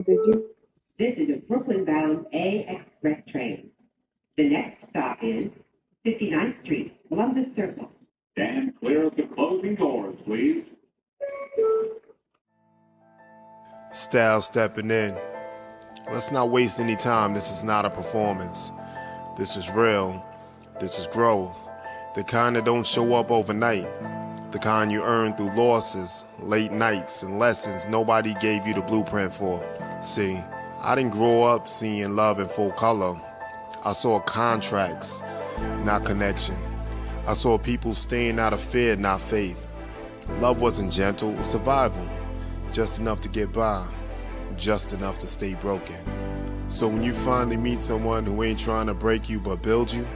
Did you? This is a Brooklyn-bound A Express train. The next stop is 59th Street, Columbus Circle. Stand clear of the closing doors, please. Style stepping in. Let's not waste any time. This is not a performance. This is real. This is growth. The kind that don't show up overnight. The kind you earn through losses, late nights, and lessons nobody gave you the blueprint for. See, I didn't grow up seeing love in full color. I saw contracts, not connection. I saw people staying out of fear, not faith. Love wasn't gentle, it was survival. Just enough to get by, just enough to stay broken. So when you finally meet someone who ain't trying to break you but build you,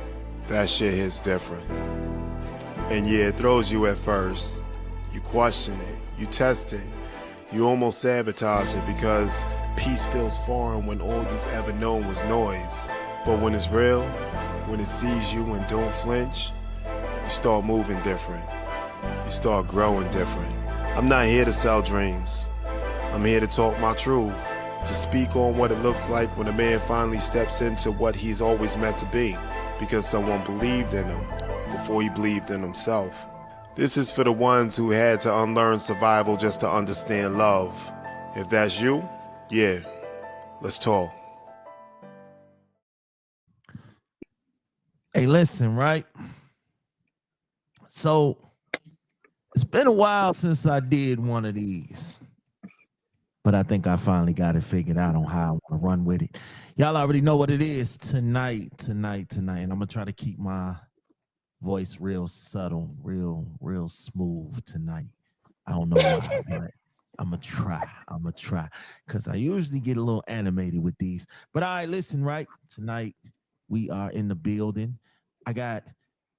that shit hits different. And yeah, it throws you at first. You question it, you test it, you almost sabotage it because peace feels foreign when all you've ever known was noise. But when it's real, when it sees you and don't flinch, you start moving different. You start growing different. I'm not here to sell dreams. I'm here to talk my truth, to speak on what it looks like when a man finally steps into what he's always meant to be, because someone believed in him before he believed in himself. This is for the ones who had to unlearn survival just to understand love. If that's you, yeah, let's talk. Hey, listen, right? So it's been a while since I did one of these, but I think I finally got it figured out on how I want to run with it. Y'all already know what it is tonight. And I'm going to try to keep my voice real subtle, real smooth tonight. I don't know why, but I'm going to try because I usually get a little animated with these. But all right, listen, right? Tonight we are in the building. I got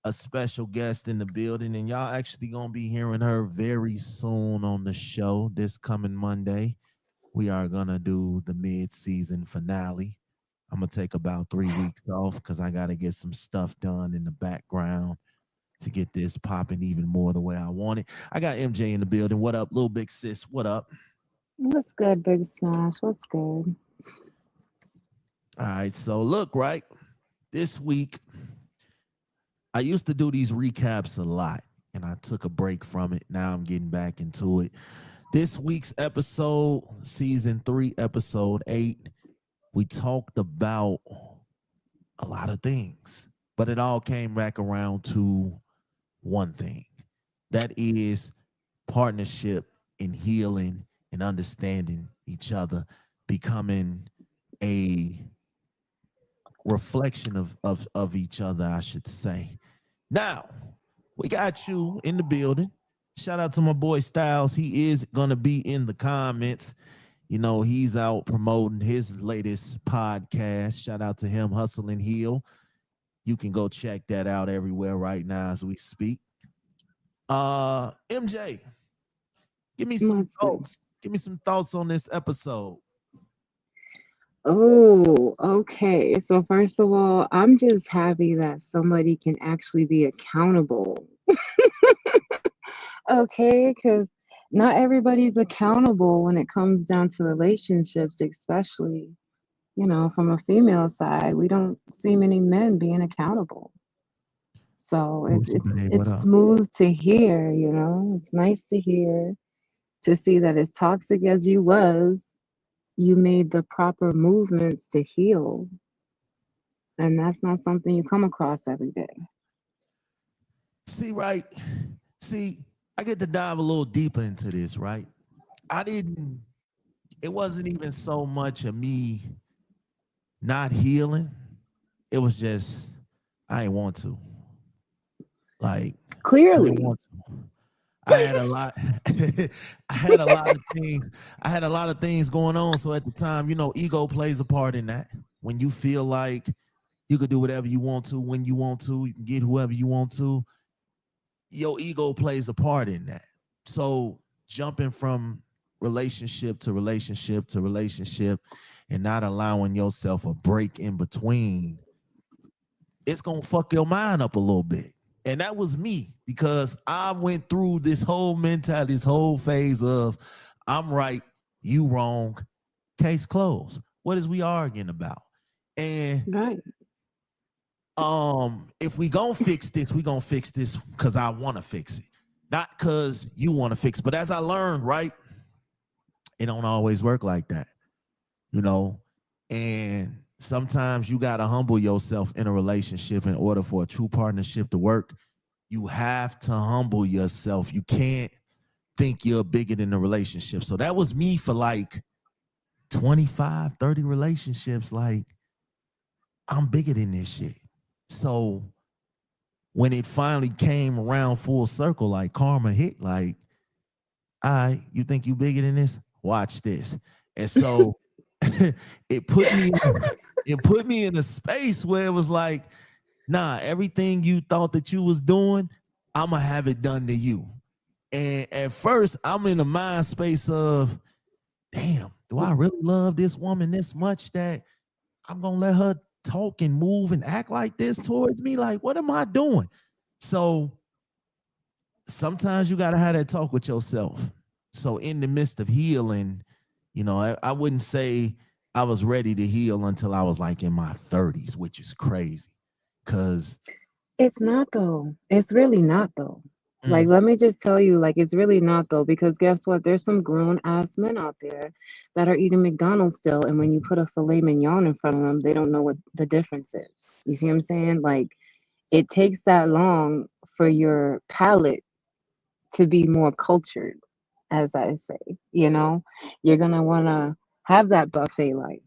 a special guest in the building, and y'all actually gonna be hearing her very soon on the show this coming Monday. We are gonna do the mid-season finale. I'm gonna take about 3 weeks off because I gotta get some stuff done in the background to get this popping even more the way I want it. I got MJ in the building. What up, little big sis? What up? What's good, Big Smash? What's good? All right, so look, right, this week I used to do these recaps a lot, and I took a break from it. Now I'm getting back into it. This week's episode, season 3, episode 8, we talked about a lot of things, but it all came back around to one thing. That is partnership in healing and understanding each other, becoming a reflection of each other, I should say. Now, we got you in the building. Shout out to my boy Styles. He is going to be in the comments. You know, he's out promoting his latest podcast. Shout out to him, Hustle and Heal. You can go check that out everywhere right now as we speak. MJ, give me some thoughts. Give me some thoughts on this episode. Oh, okay. So first of all, I'm just happy that somebody can actually be accountable. Okay, because not everybody's accountable when it comes down to relationships, especially, from a female side. We don't see many men being accountable. So it's smooth to hear, It's nice to hear, to see that as toxic as you was, you made the proper movements to heal. And that's not something you come across every day. See, right? See, I get to dive a little deeper into this, right? It wasn't even so much of me not healing. It was just, I didn't want to. Like, clearly. I didn't want to. I had a lot. I had a lot of things. I had a lot of things going on. So at the time, ego plays a part in that. When you feel like you could do whatever you want to, when you want to, you can get whoever you want to. Your ego plays a part in that. So jumping from relationship to relationship to relationship and not allowing yourself a break in between, it's going to fuck your mind up a little bit. And that was me, because I went through this whole mentality, this whole phase of I'm right, you wrong. Case closed. What is we arguing about? And Right. if we gonna fix this, we gonna fix this because I want to fix it, not because you want to fix it. But as I learned, right, it don't always work like that, you know. And sometimes you gotta humble yourself in a relationship in order for a true partnership to work. You have to humble yourself. You can't think you're bigger than the relationship. So that was me for like 25, 30 relationships. Like, I'm bigger than this shit. So when it finally came around full circle, like karma hit, like, all right, you think you bigger than this? Watch this. And so it put me in a space where it was like, nah, everything you thought that you was doing, I'm gonna have it done to you. And at first, I'm in a mind space of, damn, do I really love this woman this much that I'm gonna let her talk and move and act like this towards me? Like, what am I doing? So sometimes you gotta have that talk with yourself. So in the midst of healing, you know, I wouldn't say I was ready to heal until I was like in my 30s, which is crazy. Cause It's not though. It's really not though. Like, mm, let me just tell you, like, it's really not though, because guess what? There's some grown ass men out there that are eating McDonald's still, and when you put a filet mignon in front of them, they don't know what the difference is. You see what I'm saying? Like, it takes that long for your palate to be more cultured, as I say. You know, you're gonna wanna have that buffet life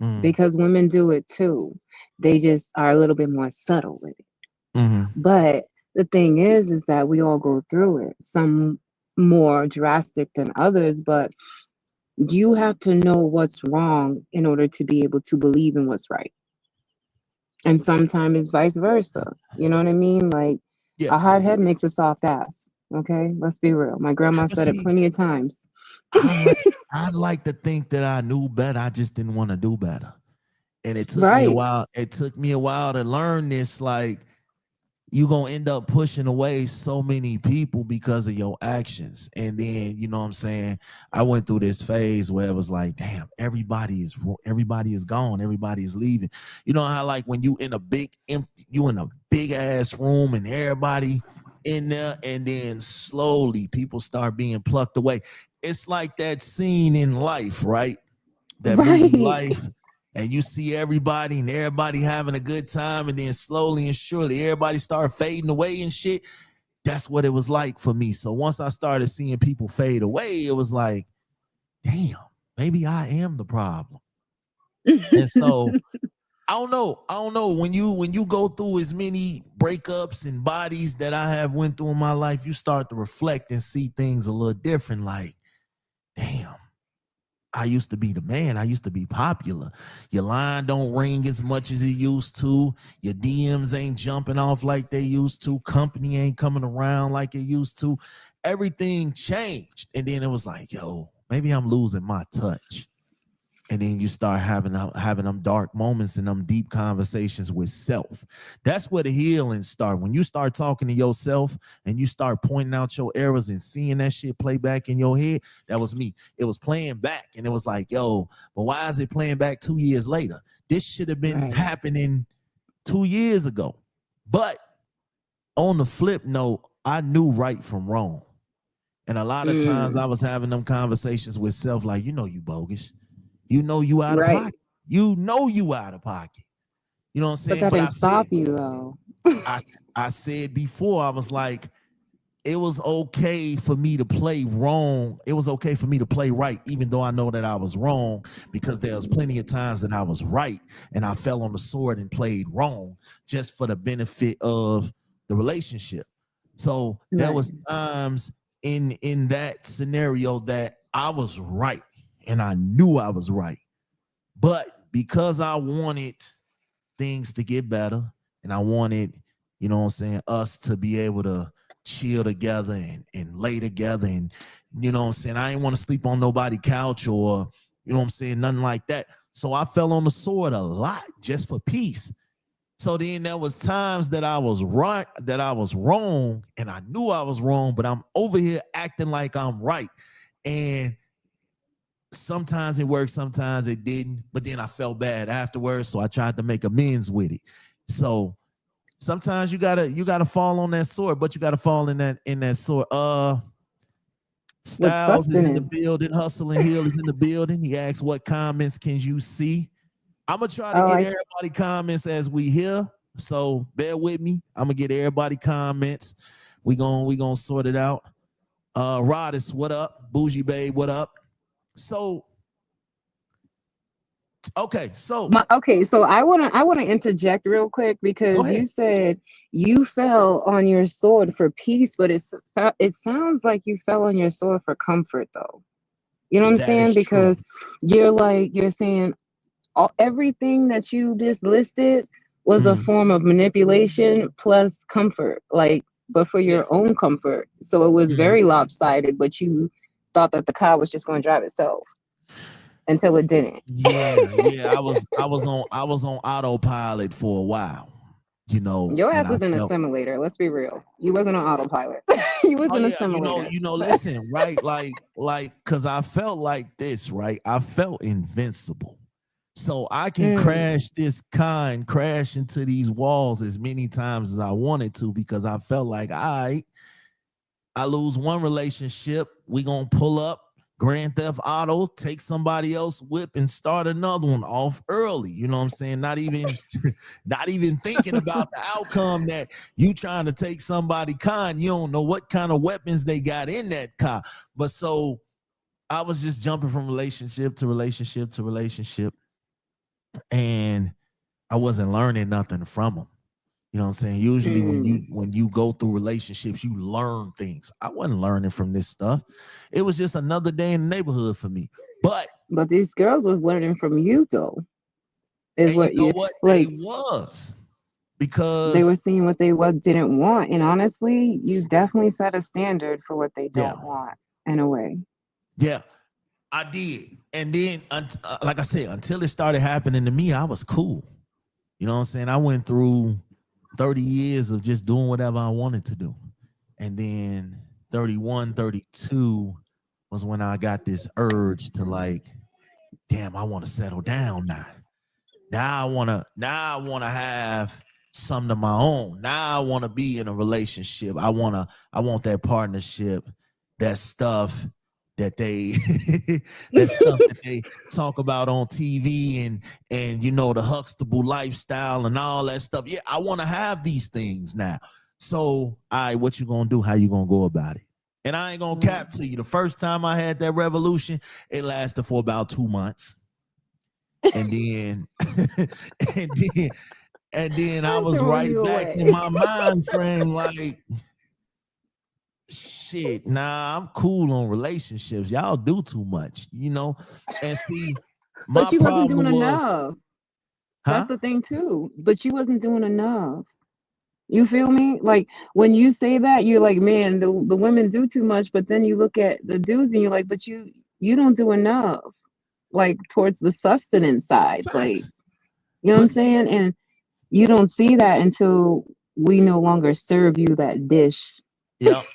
mm, because women do it too. They just are a little bit more subtle with it. mm, But the thing is that we all go through it, some more drastic than others, but you have to know what's wrong in order to be able to believe in what's right. And sometimes it's vice versa. You know what I mean? Like, yeah. a hard head makes a soft ass. Okay, let's be real. My grandma But said it see, plenty of times. I'd like to think that I knew better. I just didn't want to do better. And it took me a Right, while. It took me a while to learn this. Like, you're gonna end up pushing away so many people because of your actions. And then, you know what I'm saying? I went through this phase where it was like, damn, everybody is gone, everybody is leaving. You know how like when you in a big ass room and everybody in there, and then slowly people start being plucked away. It's like that scene in Life, right? That movie right, Life, and you see everybody and everybody having a good time, and then slowly and surely everybody start fading away and shit. That's what it was like for me. So once I started seeing people fade away, it was like, damn, maybe I am the problem. And so I don't know when you go through as many breakups and bodies that I have went through in my life, you start to reflect and see things a little different. Like, damn, I used to be the man. I used to be popular. Your line don't ring as much as it used to. Your DMs ain't jumping off like they used to. Company ain't coming around like it used to. Everything changed. And then it was like, yo, maybe I'm losing my touch. And then you start having them dark moments and them deep conversations with self. That's where the healing start. When you start talking to yourself and you start pointing out your errors and seeing that shit play back in your head, that was me. It was playing back, and it was like, yo, but why is it playing back 2 years later? This should have been right. happening 2 years ago. But on the flip note, I knew right from wrong. And a lot of times Mm, I was having them conversations with self, like, you bogus. You know you out of right. pocket. You know you out of pocket. You know what I'm But saying? that But didn't stop you though. I I said before, I was like, it was okay for me to play wrong. It was okay for me to play right, even though I know that I was wrong, because there was plenty of times that I was right and I fell on the sword and played wrong just for the benefit of the relationship. So there Right. was times in that scenario that I was right and I knew I was right. But because I wanted things to get better and I wanted, you know what I'm saying, us to be able to chill together and lay together, and you know what I'm saying, I didn't want to sleep on nobody's couch or, you know what I'm saying, nothing like that. So I fell on the sword a lot just for peace. So then there was times that I was right, that I was wrong, and I knew I was wrong, but I'm over here acting like I'm right. And sometimes it worked, sometimes it didn't. But then I felt bad afterwards, so I tried to make amends with it. So sometimes you gotta fall on that sword, but you gotta fall in that sword. With Styles is in the sustenance. building. Hustle and Hill is in the building. He asked, "What comments can you see?" I'm gonna try to Oh, get everybody comments as we hear. So bear with me. I'm gonna get everybody comments. We gonna sort it out. Rodis, what up? Bougie Babe, what up? So okay, so okay, so I wanna interject real quick go because ahead. you said you fell on your sword for peace, but it sounds like you fell on your sword for comfort though. You know what I'm That is saying? true. Because you're saying everything that you just listed was a Mhm. form of manipulation plus comfort, like, but for Yeah. your own comfort. So it was Mhm. very lopsided, but you thought that the car was just going to drive itself until it didn't. Yeah. I was on autopilot for a while, Your and ass I was in a felt. simulator. Let's be real. You wasn't on autopilot. You was Oh in a yeah, simulator. listen, right? Cause I felt like this, right? I felt invincible. So I can Mm, crash into these walls as many times as I wanted to because I felt like I lose one relationship, we gonna pull up Grand Theft Auto, take somebody else whip and start another one off early. You know what I'm saying? Not even not even thinking about the outcome that you trying to take somebody kind. You don't know what kind of weapons they got in that car. But so I was just jumping from relationship to relationship to relationship, and I wasn't learning nothing from them. You know what I'm saying? Usually mm. when you go through relationships, you learn things. I wasn't learning from this stuff. It was just another day in the neighborhood for me. But But these girls was learning from you though, is and you what know you what? They like. was They were because seeing what they what didn't want, and honestly, you definitely set a standard for what they yeah, don't want in a way. yeah, I did. And then like I said, until it started happening to me, I was cool. You know what I'm saying? I went through 30 years of just doing whatever I wanted to do. And then 31, 32 was when I got this urge to like, damn, I want to settle down now. Now I wanna have something of my own. Now I want to be in a relationship. I want that partnership, that stuff that they that stuff that they talk about on TV and the Huxtable lifestyle and all that stuff. Yeah, I want to have these things now. So, what you gonna do? How you gonna go about it? And I ain't gonna Yeah. cap to you. The first time I had that revolution, it lasted for about 2 months, and then and then and then I I was throw right you back in away. my mind frame like shit, nah, I'm cool on relationships. Y'all do too much. And see, my But you wasn't problem doing was, enough. That's huh? the thing too. But you wasn't doing enough. You feel me? Like when you say that, you're like, man, the women do too much. But then you look at the dudes and you're like, but you don't do enough. Like towards the sustenance side, like Facts. you know what I'm But see, saying? And you don't see that until we no longer serve you that dish. yep,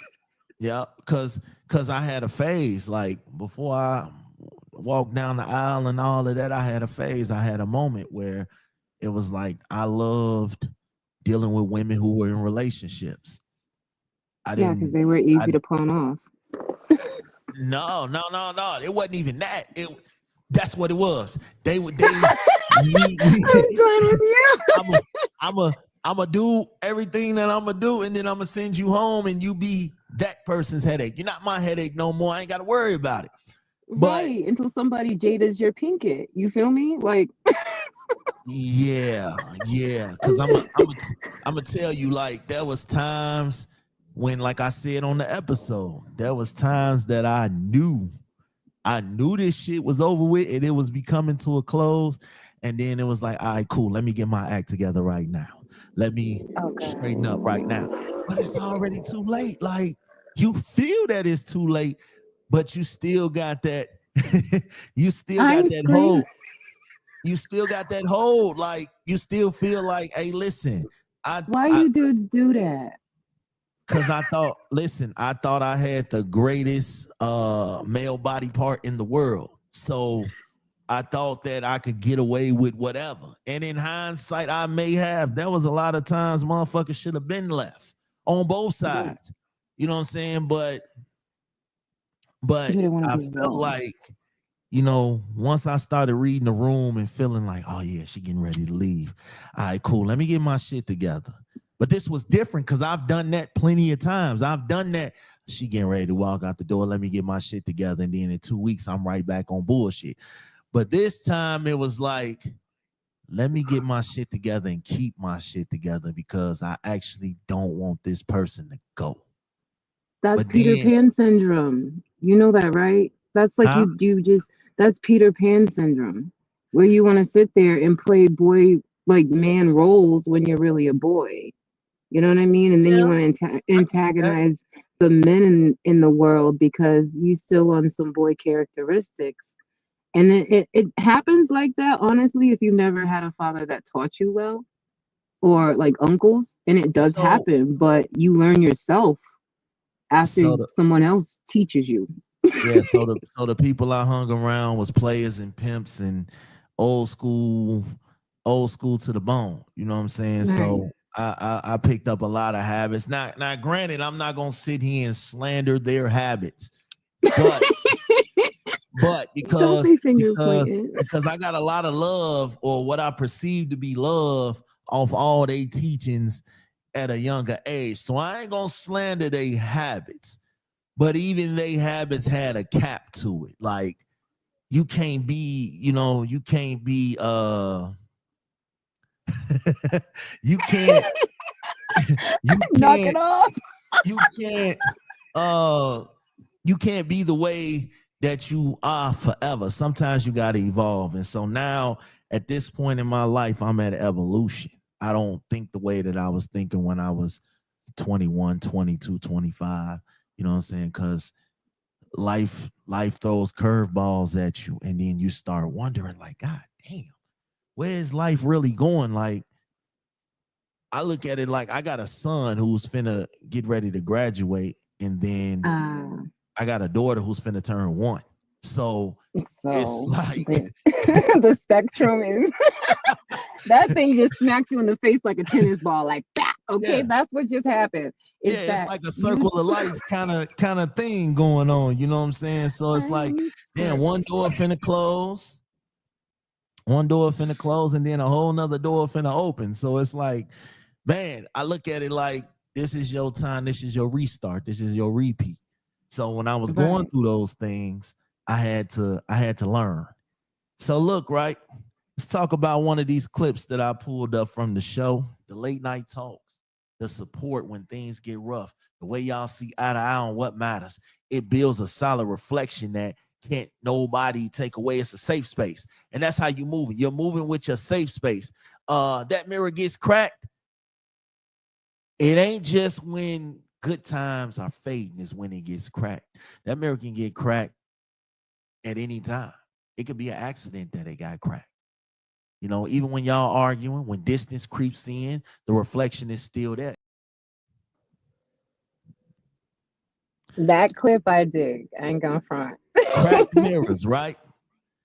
yep, cause I had a phase like before I walked down the aisle and all of that. I had a phase. I had a moment where it was like I loved dealing with women who were in relationships. I Yeah, because didn't. they were I easy to pawn off. No, no, no, no. It wasn't even that. That's what it was. They need I'm me. done with you. I'm a I'm a I'm a do everything that I'm gonna do, and then I'm gonna send you home, and you be that person's headache. You're not my headache no more. I ain't got to worry about it. But Right, until somebody jades your pinkett. You feel me? Like yeah, because I'm gonna tell you, like, there was times when, like I said on the episode, there was times that I knew this shit was over with and it was becoming to a close. And then it was like, all right, cool. Let me get my act together right now. Let me oh straighten up god. right now. But it's already too late. Like, you feel that it's too late, but you still got that, you still got I'm that screaming. hold. You still got that hold. Like, you still feel like, hey, listen, I Why I you dudes do that? because I thought I had the greatest male body part in the world. So I thought that I could get away with whatever. And in hindsight, I may have. There was a lot of times motherfuckers should have been left on both sides. You know what I'm saying? But You didn't want to I be felt alone. like, once I started reading the room and feeling like, oh yeah, she getting ready to leave. All right, cool. Let me get my shit together. But this was different because I've done that plenty of times. I've done that. She getting ready to walk out the door. Let me get my shit together. And then in 2 weeks, I'm right back on bullshit. But this time it was like, let me get my shit together and keep my shit together because I actually don't want this person to go. That's But Peter then, Pan syndrome. You know that, right? That's like huh? that's Peter Pan syndrome, where you want to sit there and play boy, like man roles when you're really a boy. You know what I mean? And then you Yeah, want to I can see that. antagonize the men in the world because you still want some boy characteristics. And it happens like that, honestly, if you've never had a father that taught you well or like uncles. And it does So, happen, but you learn yourself after so the someone else teaches you. yeah, so the people I hung around was players and pimps and old school, old school to the bone. You know what I'm saying? Right. So I picked up a lot of habits. Now, granted, I'm not gonna sit here and slander their habits, but but Don't because be finger because pointing. because I got a lot of love or what I perceive to be love off all they teachings at a younger age. So I ain't gonna slander their habits, but even they habits had a cap to it. Like you can't be, you can't be you can't you Knock it can't off. you can't uh you can't be the way that you are forever. Sometimes you got to evolve. And so now at this point in my life, I'm at evolution. I don't think the way that I was thinking when I was 21, 22, 25. You know what I'm saying? Because life throws curveballs at you, and then you start wondering, like, God damn, where is life really going? Like, I look at it like I got a son who's finna get ready to graduate, and then Uh, I got a daughter who's finna turn 1. So it's so like, the spectrum is that thing just smacked you in the face like a tennis ball, like that. Okay, yeah, that's what just happened. yeah, Is it's that like a you? circle of life kind of thing going on. You know what I'm saying? So it's like, Time damn, script. one door finna close, and then a whole nother door finna open. So it's like, man, I look at it like this is your time, this is your restart, this is your repeat. So when I was going Right. through those things, I had to learn. So look, right, let's talk about one of these clips that I pulled up from the show, the late night talks, the support when things get rough, the way y'all see eye to eye on what matters. It builds a solid reflection that can't nobody take away. It's a safe space. And that's how you moving. You're moving with your safe space. That mirror gets cracked. It ain't just when good times are fading, is when it gets cracked. That mirror can get cracked at any time. It could be an accident that it got cracked. Even when y'all arguing, when distance creeps in, the reflection is still there. That clip I dig. I ain't gonna front. Cracked mirrors, right?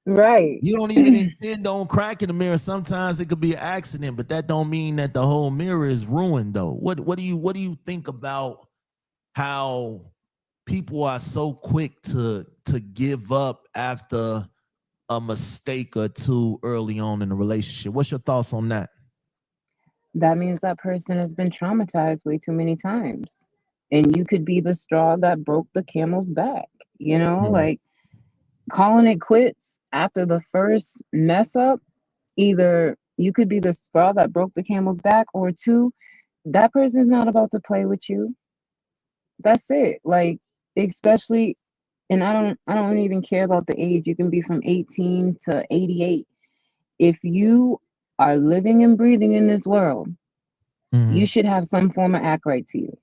Right. You don't even intend on cracking the mirror. Sometimes it could be an accident, but that don't mean that the whole mirror is ruined though. What do you think about how people are so quick to give up after a mistake or two early on in the relationship? What's your thoughts on that? That means that person has been traumatized way too many times. And you could be the straw that broke the camel's back, Mhm. like calling it quits after the first mess up. Either you could be the straw that broke the camel's back, or two, that person's not about to play with you. That's it. Like, especially, and I don't even care about the age. You can be from 18 to 88. If you are living and breathing in this world, you Mhm. should have some form of act right to you.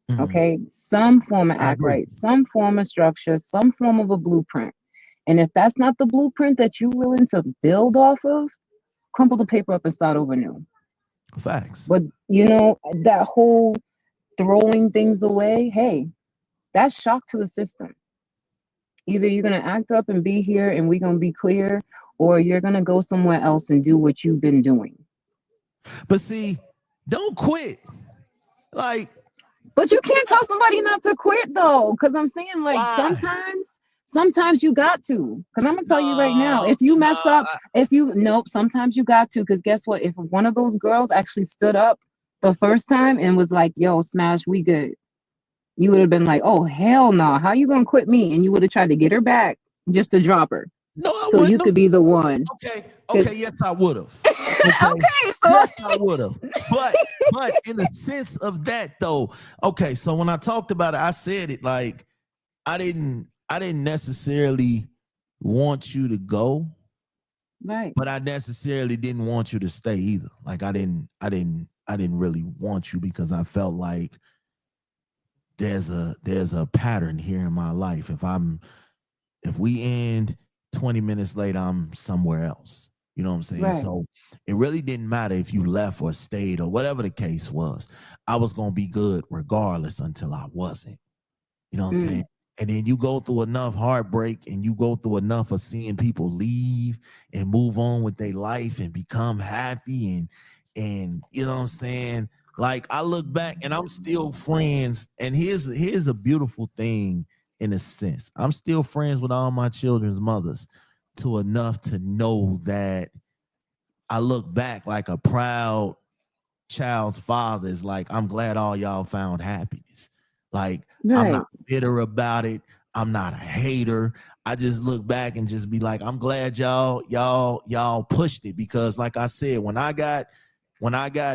Mhm. Okay? Some form of I act agree. right, some form of structure, some form of a blueprint. And if that's not the blueprint that you're willing to build off of, crumple the paper up and start over new. Facts. But that whole throwing things away, hey, that's shock to the system. Either you're gonna act up and be here and we're gonna be clear, or you're gonna go somewhere else and do what you've been doing. But see, don't quit. Like, But you can't tell somebody not to quit though, because I'm saying like why? sometimes you got to. Because I'm gonna tell you right now, No, if you mess no. up, if you nope, sometimes you got to. Because guess what? If one of those girls actually stood up the first time and was like, "Yo, Smash, we good," you would have been like, "Oh hell no, how you gonna quit me?" And you would have tried to get her back just to drop her, No, I so you wouldn't could have. be the one. Okay, 'Cause- okay, yes, I would have. Okay, okay, so yes, I would have. But in the sense of that though, okay. So when I talked about it, I said it like I didn't necessarily want you to go, right, but I necessarily didn't want you to stay either. Like I didn't really want you because I felt like there's a pattern here in my life. If we end 20 minutes later, I'm somewhere else. You know what I'm saying? right, So it really didn't matter if you left or stayed or whatever the case was. I was gonna be good regardless until I wasn't. You know what I'm saying? mm, And then you go through enough heartbreak and you go through enough of seeing people leave and move on with their life and become happy and you know what I'm saying? Like I look back and I'm still friends. And here's a beautiful thing in a sense. I'm still friends with all my children's mothers to enough to know that I look back like a proud child's father is like, I'm glad all y'all found happiness. Like, I'm right, not bitter about it. I'm not a hater. I just look back and just be like, I'm glad y'all pushed it because, like I said, when I got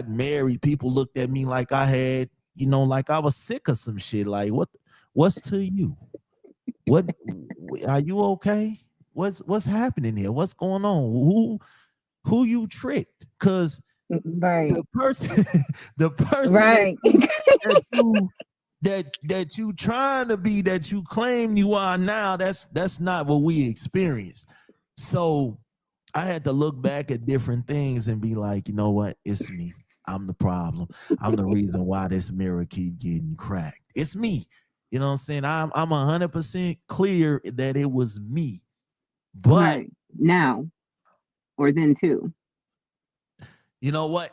married, people looked at me like I had, like I was sick of some shit. Like, what's to you? What are you okay? What's happening here? What's going on? Who you tricked? Because the right, person the person that right. that you that you trying to be, that you claim you are now, that's not what we experienced. So I had to look back at different things and be like, you know what, it's me. I'm the problem. I'm the reason why this mirror keep getting cracked. It's me. You know what I'm saying? I'm 100% clear that it was me. But Right. Now or then too. you know what?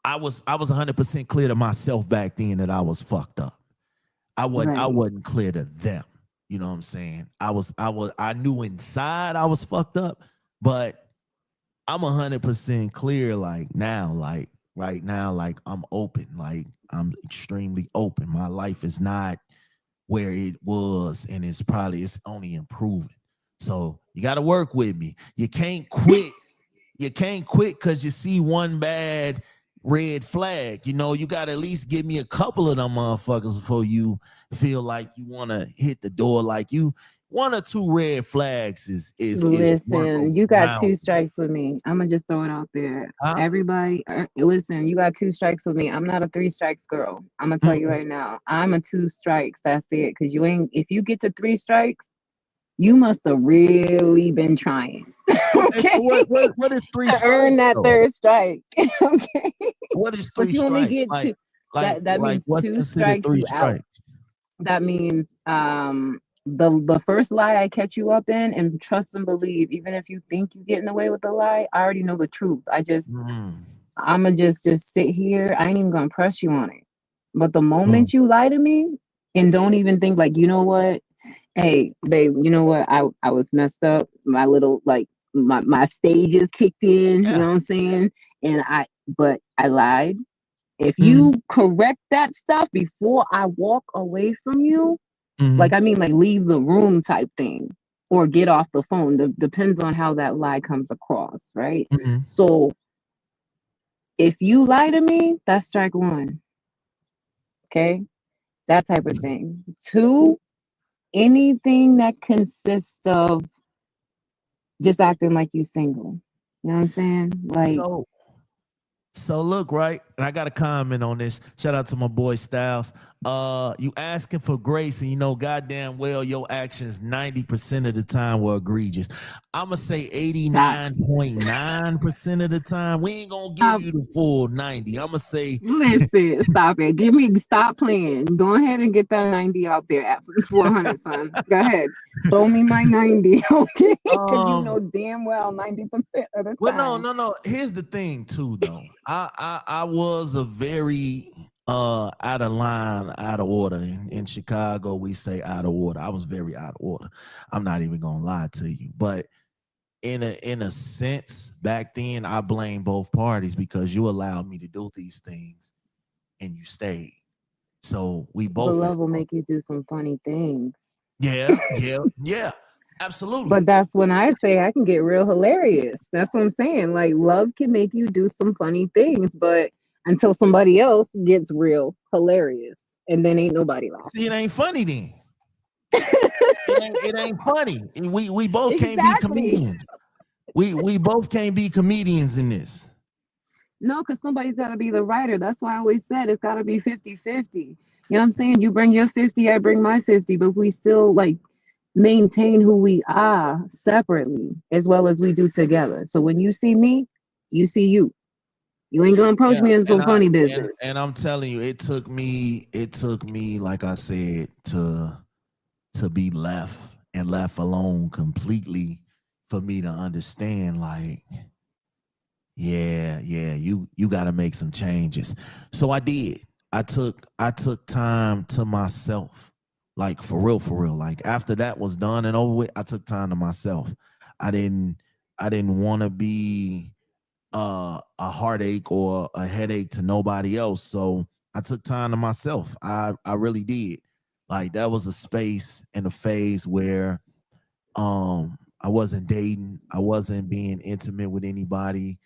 I was 100% clear to myself back then that I was fucked up. I Right. wasn't clear to them. You know what I'm saying? I knew inside I was fucked up, but I'm 100% clear like now, like right now, like I'm open, like I'm extremely open. My life is not where it was, and it's only improving. So you got to work with me. You can't quit. You can't quit because you see one bad red flag. You got to at least give me a couple of them motherfuckers before you feel like you want to hit the door. Like you, one or two red flags is worth a Listen, you got round. two strikes with me. I'm gonna just throw it out there. Huh? Everybody, listen, you got two strikes with me. I'm not a three strikes girl. I'm gonna tell you Mm-mm. right now. I'm a two strikes. That's it. Cause you ain't. If you get to three strikes, you must have really been trying. Okay, so Okay, what is three to earn strikes that though? third strike. Okay, What is but three you only strikes? get two. That Like means what's two considered strikes. three You out. strikes? That means the first lie I catch you up in, and trust and believe, even if you think you're getting away with the lie, I already know the truth. Mm. I'ma just sit here. I ain't even gonna press you on it. But the Mm. moment you lie to me and don't even think like, you know what? Hey, babe, you know what? I was messed up. My little like my stages kicked in, you Yeah. know what I'm saying? And but I lied. If Mm-hmm. you correct that stuff before I walk away from you, Mm-hmm. like I mean like leave the room type thing or get off the phone. Depends on how that lie comes across, right? Mm-hmm. So if you lie to me, that's strike one. Okay. That type of thing. Two, anything that consists of just acting like you single. You know what I'm saying? Like, So look, right, and I got a comment on this. Shout out to my boy Styles. You asking for grace, and you know goddamn well your actions 90% of the time were egregious. I'ma say Facts. 89.9% of the time. We ain't gonna give Stop. you the full 90. I'ma say Listen, stop it. Stop playing. Go ahead and get that 90 out there at 400, son. Go ahead. Throw me my 90, okay? Because you know um damn well 90% of the well time. no. Here's the thing too though. I was a very out of line, out of order. In Chicago, we say out of order. I was very out of order. I'm not even gonna lie to you. But in a sense, back then I blame both parties because you allowed me to do these things and you stayed. So we But both at love will fault. make you do some funny things. Yeah. But Absolutely. that's when I say I can get real hilarious. That's what I'm saying. Like, love can make you do some funny things, but until somebody else gets real hilarious, and then ain't nobody See, it laughing. ain't funny then. It ain't funny. And we both can't be Exactly. comedians. We both can't be comedians in this. No, because somebody's got to be the writer. That's why I always said it's got to be 50-50. You know what I'm saying? You bring your 50, I bring my 50, but we still like maintain who we are separately as well as we do together. So when you see me, you see you. You ain't gonna approach Yeah, me in and some I funny and business. and I'm telling you, it took me, like I said, to be left and left alone completely for me to understand, like, yeah, you got to make some changes. So I did. I took time to myself, like for real. Like after that was done and over with, I took time to myself. I didn't I didn't want to be a heartache or a headache to nobody else. So I took time to myself. I really did. Like that was a space and a phase where I wasn't dating, I wasn't being intimate with anybody.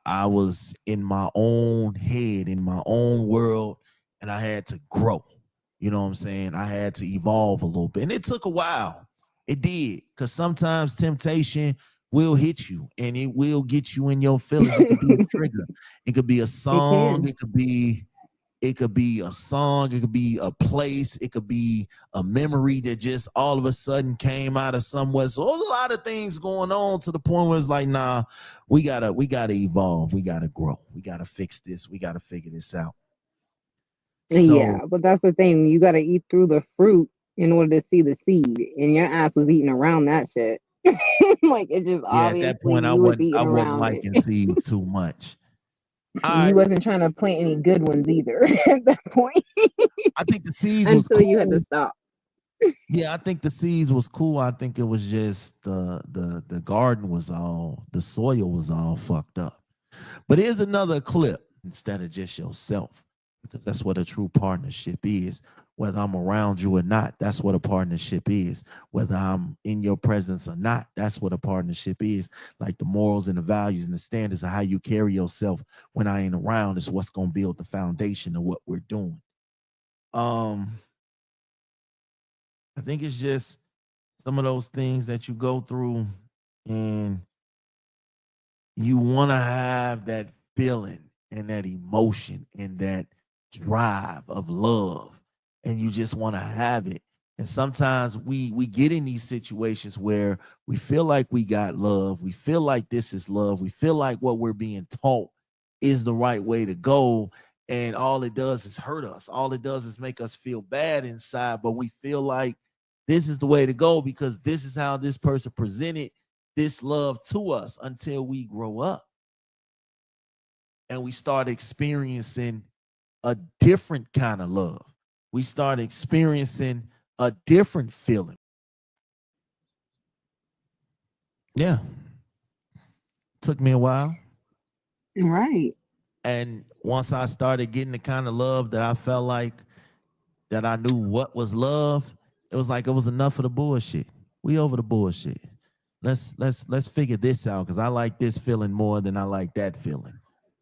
I was in my own head, in my own world, and I had to grow. You know what I'm saying? I had to evolve a little bit. And it took a while. It did. Because sometimes temptation will hit you and it will get you in your feelings. It could be a trigger. It could be a It song. can. It could be a song, it could be a place, it could be a memory that just all of a sudden came out of somewhere. So there's a lot of things going on to the point where it's like, nah, we gotta evolve, we gotta grow, we gotta fix this, we gotta figure this out. So Yeah, but that's the thing. You got to eat through the fruit in order to see the seed, and your ass was eating around that shit. Like it just yeah, at that obviously point you was I eating wasn't around liking it. seeds too much. All You right. wasn't trying to plant any good ones either at that point I think the seeds was until you had to cool. stop. Yeah, I think the seeds was cool. I think it was just the garden was all, the soil was all fucked up. But here's another clip instead of just yourself, because that's what a true partnership is. Whether I'm around you or not, that's what a partnership is. Whether I'm in your presence or not, that's what a partnership is. Like the morals and the values and the standards of how you carry yourself when I ain't around is what's gonna build the foundation of what we're doing. Um, I think it's just some of those things that you go through and you want to have that feeling and that emotion and that drive of love, and you just want to have it. And sometimes we get in these situations where we feel like we got love, we feel like this is love, we feel like what we're being taught is the right way to go, and all it does is hurt us, all it does is make us feel bad inside, but we feel like this is the way to go because this is how this person presented this love to us until we grow up and we start experiencing a different kind of love. We start experiencing a different feeling. Yeah, took me a while. Right. And once I started getting the kind of love that I felt like that I knew what was love, it was like it was enough of the bullshit. We over the bullshit. Let's figure this out because I like this feeling more than I like that feeling.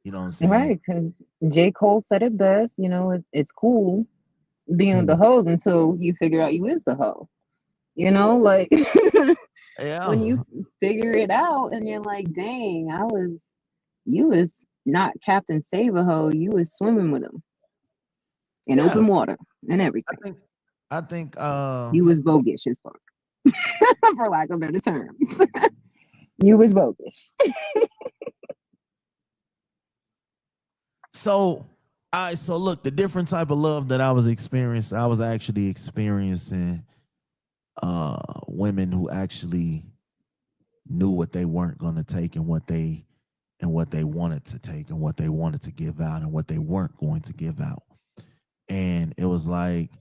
You know what I'm saying? Right. Because J. Cole said it best. You know, it's cool being with the Hmm. hoes until you figure out you is the hoe. You know, like Yeah. when you figure it out and you're like, dang, you was not Captain Save a hoe, you was swimming with him. in Yeah, open water and I everything. think I think You was bogus as fuck, for lack of better terms. You was bogus. so so look, the different type of love that I was actually experiencing women who actually knew what they weren't going to take and what they wanted to take and what they wanted to give out and what they weren't going to give out. And it was like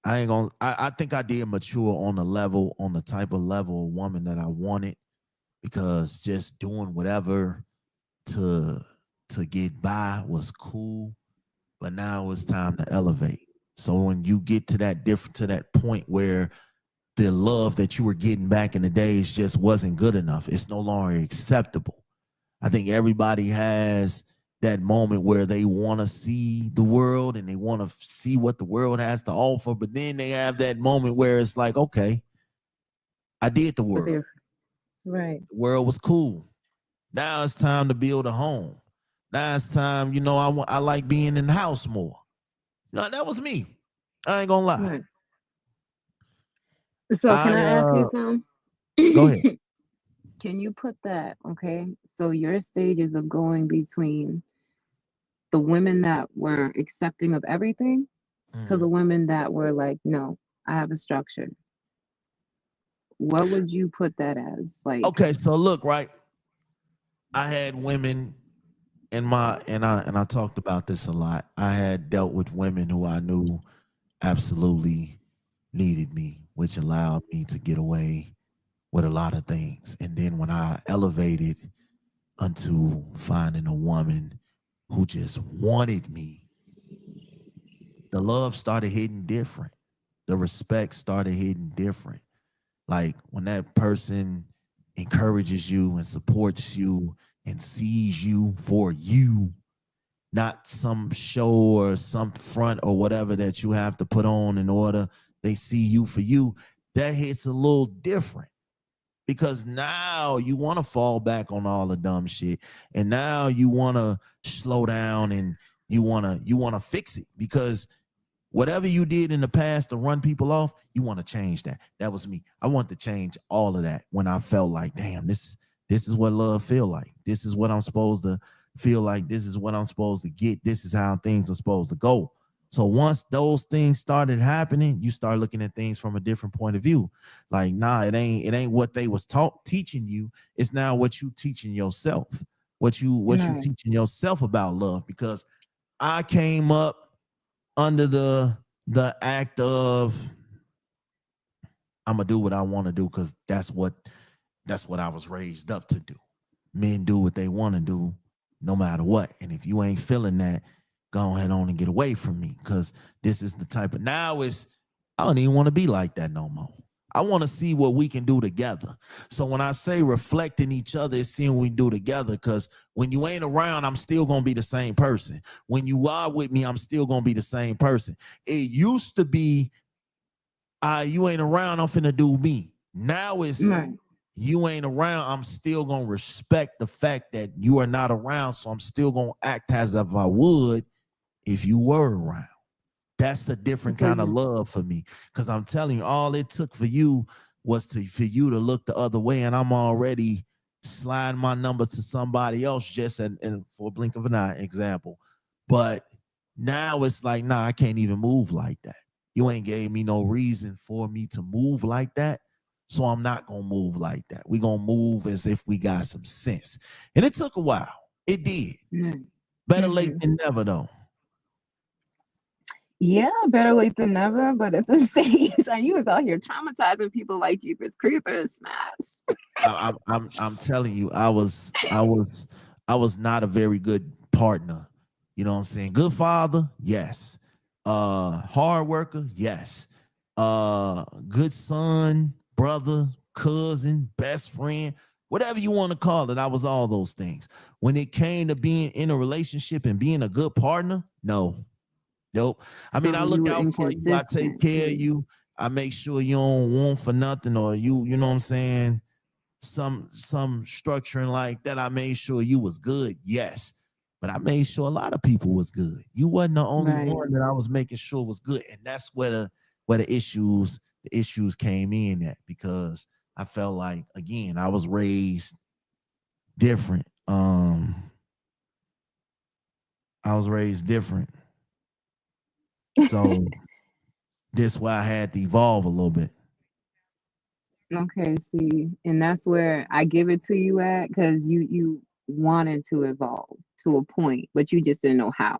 I think I did mature on the type of level of woman that I wanted, because just doing whatever to get by was cool, but now it's time to elevate. So when you get to that point where the love that you were getting back in the days just wasn't good enough, it's no longer acceptable. I think everybody has that moment where they want to see the world and they want to see what the world has to offer, but then they have that moment where it's like, okay, I did the But world. they're right. The world was cool. Now it's time to build a home. Now it's time, I like being in the house more. No, that was me. I ain't gonna lie. Right. So can I I ask you something? Go ahead. Can you put that, okay? So your stages of going between the women that were accepting of everything to Mhm. the women that were like, no, I have a structure. What would you put that as? Like, Okay, so look, right. I had women in my and I talked about this a lot. I had dealt with women who I knew absolutely needed me, which allowed me to get away with a lot of things. And then when I elevated unto finding a woman who just wanted me, the love started hitting different. The respect started hitting different. Like when that person encourages you and supports you and sees you for you, not some show or some front or whatever that you have to put on in order they see you for you, that hits a little different, because now you want to fall back on all the dumb shit, and now you want to slow down and you want to fix it, because whatever you did in the past to run people off, you want to change that. That was me. I want to change all of that when I felt like, damn, this is what love feel like. This is what I'm supposed to feel like. This is what I'm supposed to get. This is how things are supposed to go. So once those things started happening, you start looking at things from a different point of view. Like, nah, it ain't what they was teaching you. It's now what you teaching yourself. What you right, teaching yourself about love. Because I came up under the act of, I'm gonna do what I want to do because that's what I was raised up to do. Men do what they want to do no matter what. And if you ain't feeling that, go ahead on and get away from me, because this is the type of, now it's, I don't even want to be like that no more. I want to see what we can do together. So when I say reflecting each other, it's seeing what we do together. Because when you ain't around, I'm still gonna be the same person. When you are with me, I'm still gonna be the same person. It used to be, you ain't around, I'm finna do me. Now it's, right. you ain't around, I'm still gonna respect the fact that you are not around. So I'm still gonna act as if I would if you were around. That's a different So kind of you, love for me. Because I'm telling you, all it took for you was for you to look the other way, and I'm already sliding my number to somebody else, just and for a blink of an eye example. But now it's like, nah, I can't even move like that. You ain't gave me no reason for me to move like that. So I'm not gonna move like that. We gonna move as if we got some sense. And it took a while. It did. right. Better late Hmm. than never, though. Yeah, better late than never. But at the same time, you was out here traumatizing people like Jeepers Creepers. Smash. I'm telling you, I was not a very good partner. You know what I'm saying? Good father, yes. Hard worker, yes. Good son, brother, cousin, best friend, whatever you want to call it. I was all those things. When it came to being in a relationship and being a good partner, no, nope. I mean, So I you look were out for you. I take inconsistent. care of you. I make sure you don't want for nothing, or you know what I'm saying? Some structuring like that. I made sure you was good. Yes. but I made sure a lot of people was good. You wasn't the only Right. one that I was making sure was good, and that's where the issues came in at, because I felt like, again, I was raised different. I was raised different, so this why I had to evolve a little bit. Okay, see, and that's where I give it to you at, because you wanted to evolve to a point, but you just didn't know how.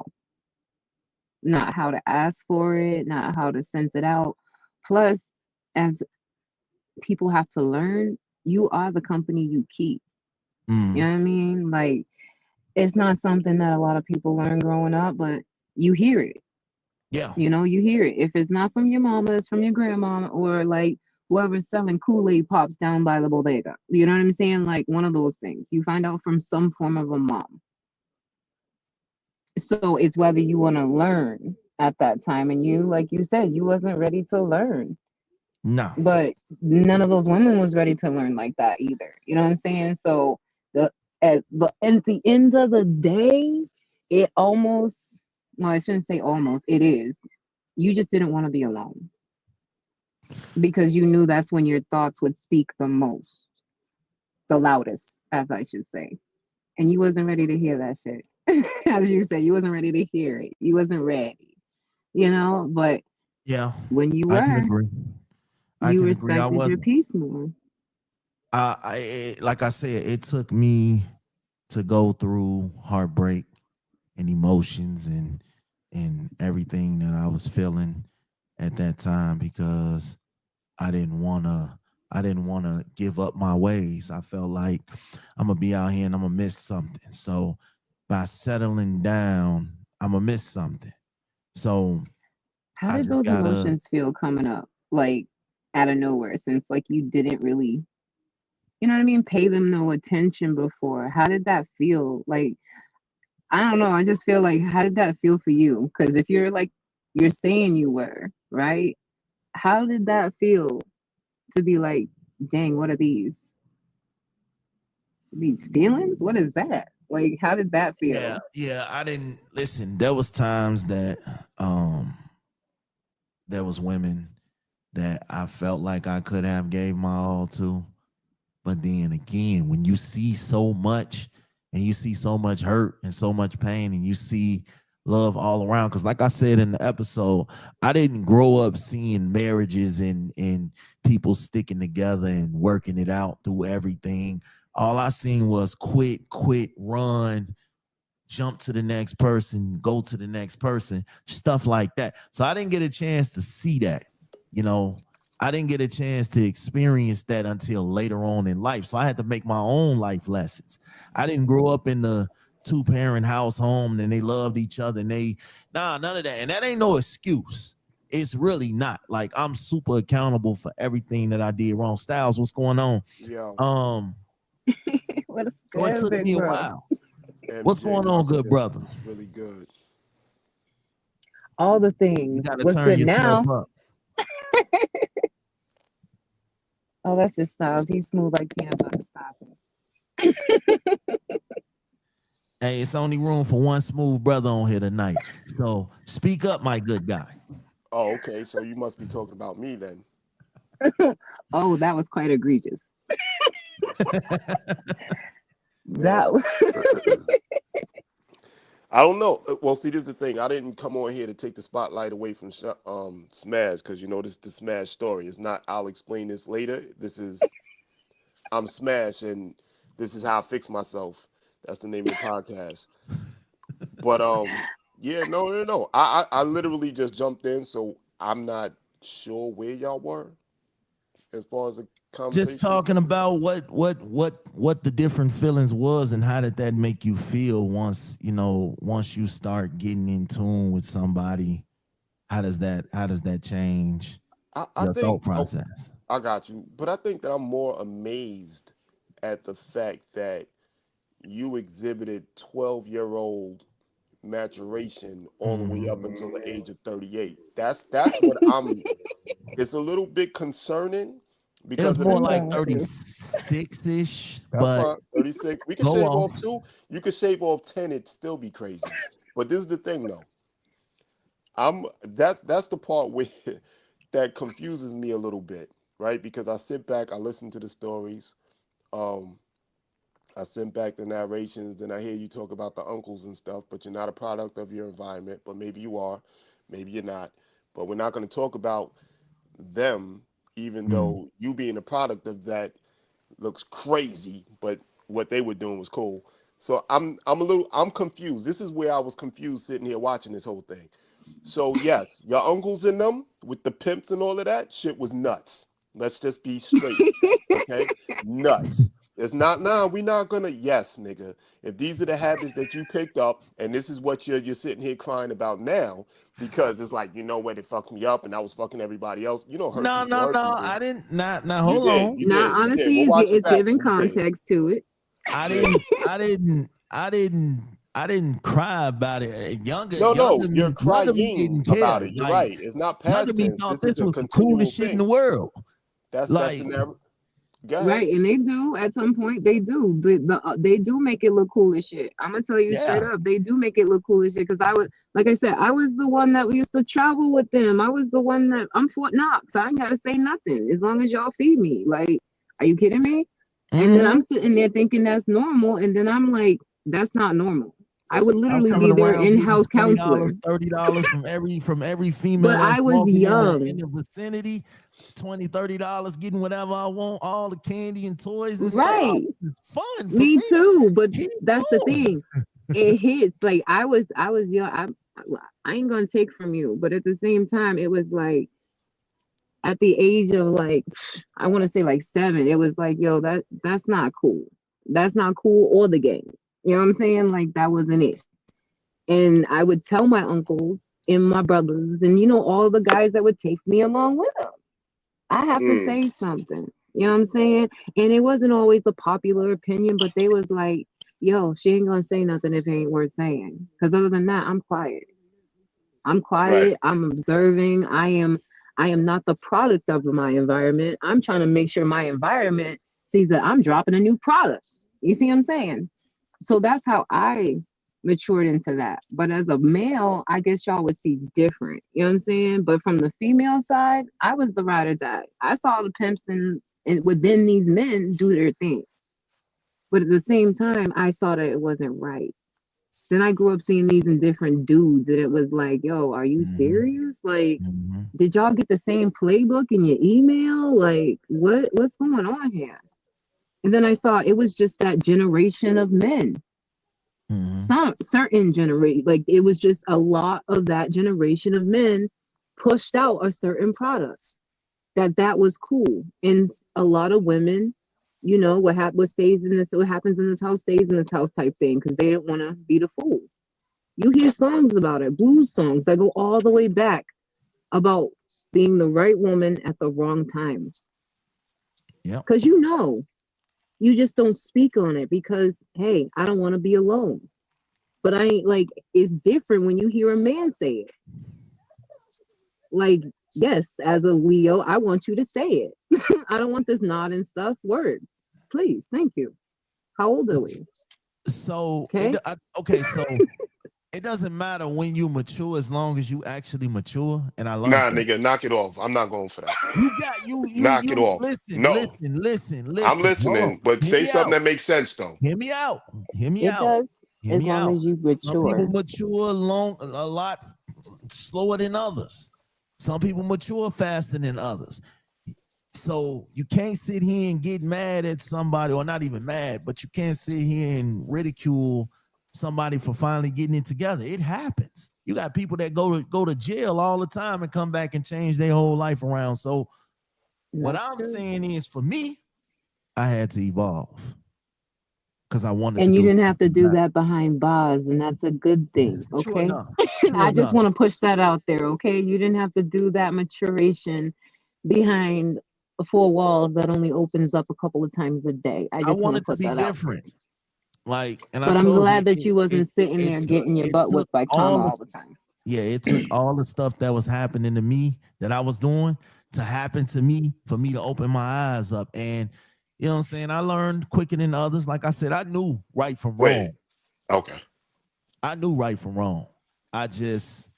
Not how to ask for it, not how to sense it out. Plus, as people have to learn, you are the company you keep. You Mm, know what I mean? Like, it's not something that a lot of people learn growing up, but you hear it. yeah, You know, you hear it. If it's not from your mama, it's from your grandma, or like whoever's selling Kool-Aid pops down by the bodega. You know what I'm saying? Like one of those things. You find out from some form of a mom. So it's whether you want to learn at that time. And you, like you said, you wasn't ready to learn. no, But none of those women was ready to learn like that either. You know what I'm saying? So the at the end of the day, it almost, well, I shouldn't say almost, it is. You just didn't want to be alone, because you knew that's when your thoughts would speak the most, the loudest, as I should say. And you wasn't ready to hear that shit. As you say, you wasn't ready to hear it. You wasn't ready, but yeah, when you I can were, agree. I you can agree. I respected your wasn't. peace more. Like I said, it took me to go through heartbreak and emotions and everything that I was feeling at that time, because I didn't want to I didn't want to give up my ways. I felt like I'm gonna be out here and I'm gonna miss something. So by settling down, I'm gonna miss something. So How I did just those gotta emotions feel coming up, like out of nowhere, since like you didn't really, you know what I mean, pay them no attention before? How did that feel? Like, I don't know. I just feel like, how did that feel for you? Because if you're like, you're saying you were, right? How did that feel to be like, dang, what are these feelings? What is that? Like, how did that yeah, feel? yeah, I didn't listen. There was times that there was women that I felt like I could have gave my all to. But then again, when you see so much and you see so much hurt and so much pain and you see love all around, because like I said in the episode, I didn't grow up seeing marriages and people sticking together and working it out through everything. All I seen was quit, run, jump to the next person, go to the next person, stuff like that. So I didn't get a chance to see that, you know. I didn't get a chance to experience that until later on in life. So I had to make my own life lessons. I didn't grow up in the two-parent house home and they loved each other and none of that. And that ain't no excuse. It's really not. Like, I'm super accountable for everything that I did wrong. Styles, what's going on? Yo, Um, What's so it good, took big me a bro? while. What's MJ, going on, what's good good? brother? It's really good. All the You things. got to What's turn good yourself now? up. Oh, that's just Styles. He's smooth like peanut butter. Stop Hey, it's only room for one smooth brother on here tonight. So speak up, my good guy. Oh, okay. So you must be talking about me then. it. Oh, that was quite egregious. Man, That was I don't know. Well, see, this is the thing. I didn't come on here to take the spotlight away from Smash, because this is the Smash story. It's not. I'll explain this later. This is I'm Smash, and this is how I fix myself. That's the name of the podcast. But yeah, no, no, no. I literally just jumped in, so I'm not sure where y'all were as far as the Just conversation. talking about what the different feelings was and how did that make you feel once you start getting in tune with somebody. How does that change I your thought think. Oh, process? I got you. But I think that I'm more amazed at the fact that you exhibited 12-year-old maturation all the way up until the age of 38. That's what I'm. It's a little bit concerning It was because of more the like Yeah. 36-ish, That's but fine. 36. We can go shave off. off 2. You could shave off 10. It'd still be crazy. But this is the thing, though. That's the part where that confuses me a little bit, right? Because I sit back, I listen to the stories, um, I send back the narrations, and I hear you talk about the uncles and stuff, but you're not a product of your environment. But maybe you are, maybe you're not. But we're not going to talk about them, even Mm. though you being a product of that looks crazy, but what they were doing was cool. So I'm confused. This is where I was confused sitting here watching this whole thing. So yes, your uncles in them with the pimps and all of that shit was nuts. Let's just be straight, okay? Nuts. It's not we not gonna yes, nigga. If these are the habits that you picked up and this is what you're sitting here crying about now, because it's like, you know what, it fucked me up and I was fucking everybody else. You don't hurt No, people, no, hurt no. people. I didn't. Not. Now, You hold did, on. you Nah, did, you did. honestly, We'll watch it it's back. giving You did. context to it. I Yeah. didn't. I didn't. I didn't. I didn't cry about it. No, you're Younger me crying didn't about care. it. You're Like right. It's not younger past me tense. thought This is this a was the continual coolest shit in the thing. world. That's the Like, narrative. Go ahead. Right, and they do at some point. They do. They do make it look cool as shit. I'm gonna tell you straight yeah. up. They do make it look cool as shit. Because I was, like I said, I was the one that used to travel with them. I was the one that I'm Fort Knox. I ain't gotta say nothing as long as y'all feed me. Like, are you kidding me? And then Mm-hmm. I'm sitting there thinking that's normal, and then I'm like, that's not normal. I would I'm literally coming be their around getting in-house counselor. $20, $30 from every female But I that's was walking in young. the vicinity. $20, $30, getting whatever I want, all the candy and toys and stuff. Oh, Right. this is fun for Me me. too. But Keep that's the going. thing. It hits. Like I was young. I ain't gonna take from you, but at the same time, it was like at the age of like I want to say like 7, it was like, yo, that's not cool. That's not cool or the game. You know what I'm saying? Like that wasn't it. And I would tell my uncles and my brothers and all the guys that would take me along with them. I have to Mm, say something. You know what I'm saying? And it wasn't always the popular opinion, but they was like, yo, she ain't gonna say nothing if it ain't worth saying. Because other than that, I'm quiet. I'm right. quiet. I'm observing. I am not the product of my environment. I'm trying to make sure my environment sees that I'm dropping a new product. You see what I'm saying? So that's how I matured into that. But as a male, I guess y'all would see different. You know what I'm saying? But from the female side, I was the ride or die. I saw the pimps and within these men do their thing. But at the same time, I saw that it wasn't right. Then I grew up seeing these in different dudes, and it was like, yo, are you Mm-hmm. serious? Like, Mm-hmm. did y'all get the same playbook in your email? Like, what's going on here? And then I saw it was just that generation of men. Mm-hmm. Some certain generation, like it was just a lot of that generation of men pushed out a certain product that was cool. And a lot of women, what happens in this house stays in this house type thing because they didn't want to be the fool. You hear songs about it, blues songs that go all the way back about being the right woman at the wrong time. Yep. Because you just don't speak on it because, hey, I don't want to be alone. But I ain't like, it's different when you hear a man say it. Like, yes, as a Leo, I want you to say it. I don't want this nodding stuff. Words. Please. Thank you. How old are we? So Okay. okay, so it doesn't matter when you mature as long as you actually mature. And I learned Nah, that. nigga, knock it off. I'm not going for that. You got Knock it off. listen, No, I'm listen. Hold on. listening, but Hear say me something out. that makes sense though. Hear me out. Hear me It out. does, Hear as me long out. as you Some people mature. mature a lot slower than others. Some people mature faster than others. So you can't sit here and get mad at somebody, or not even mad, but you can't sit here and ridicule somebody for finally getting it together. It happens. You got people that go to jail all the time and come back and change their whole life around. So what That's I'm true. saying is, for me, I had to evolve because I wanted to And you do didn't have to something do better. that behind bars, and that's a good thing. True Okay. enough. True I just enough. want to push that out there. Okay. You didn't have to do that maturation behind 4 walls that only opens up a couple of times a day. I I just want to wanted to put be that out there. different. Like, and I But I'm told you, glad that you wasn't sitting there getting your it butt took whipped by all Karma the all the time. yeah, it took all the stuff that was happening to me that I was doing to happen to me for me to open my eyes up. And you know what I'm saying? I learned quicker than others. Like I said, I knew right from Wait. wrong. Okay. I knew right from wrong. I just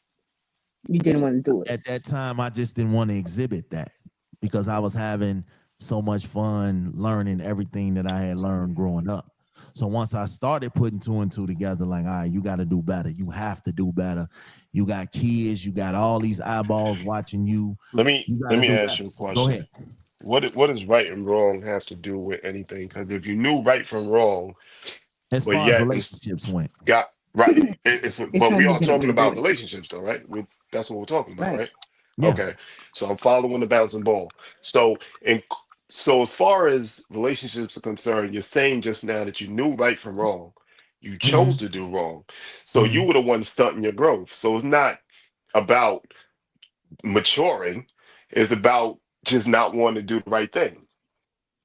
You didn't want to do it. at that time I just didn't want to exhibit that because I was having so much fun learning everything that I had learned growing up. So once I started putting two and two together, like, all right, you got to do better. You have to do better. You got kids. You got all these eyeballs watching you. Let me You got let to me do ask better. you a Go question. ahead. What does right and wrong have to do with anything? Because if you knew right from wrong, As but far as yet relationships went. got right, it's It's but showing we you are didn't talking want to do about it. relationships though, right? That's what we're talking about, Right. right? Yeah. Okay, so I'm following the bouncing ball. So and so as far as relationships are concerned, you're saying just now that you knew right from wrong, you chose Mm-hmm. to do wrong. So you Mm-hmm. were the one stunting your growth. So it's not about maturing, it's about just not wanting to do the right thing.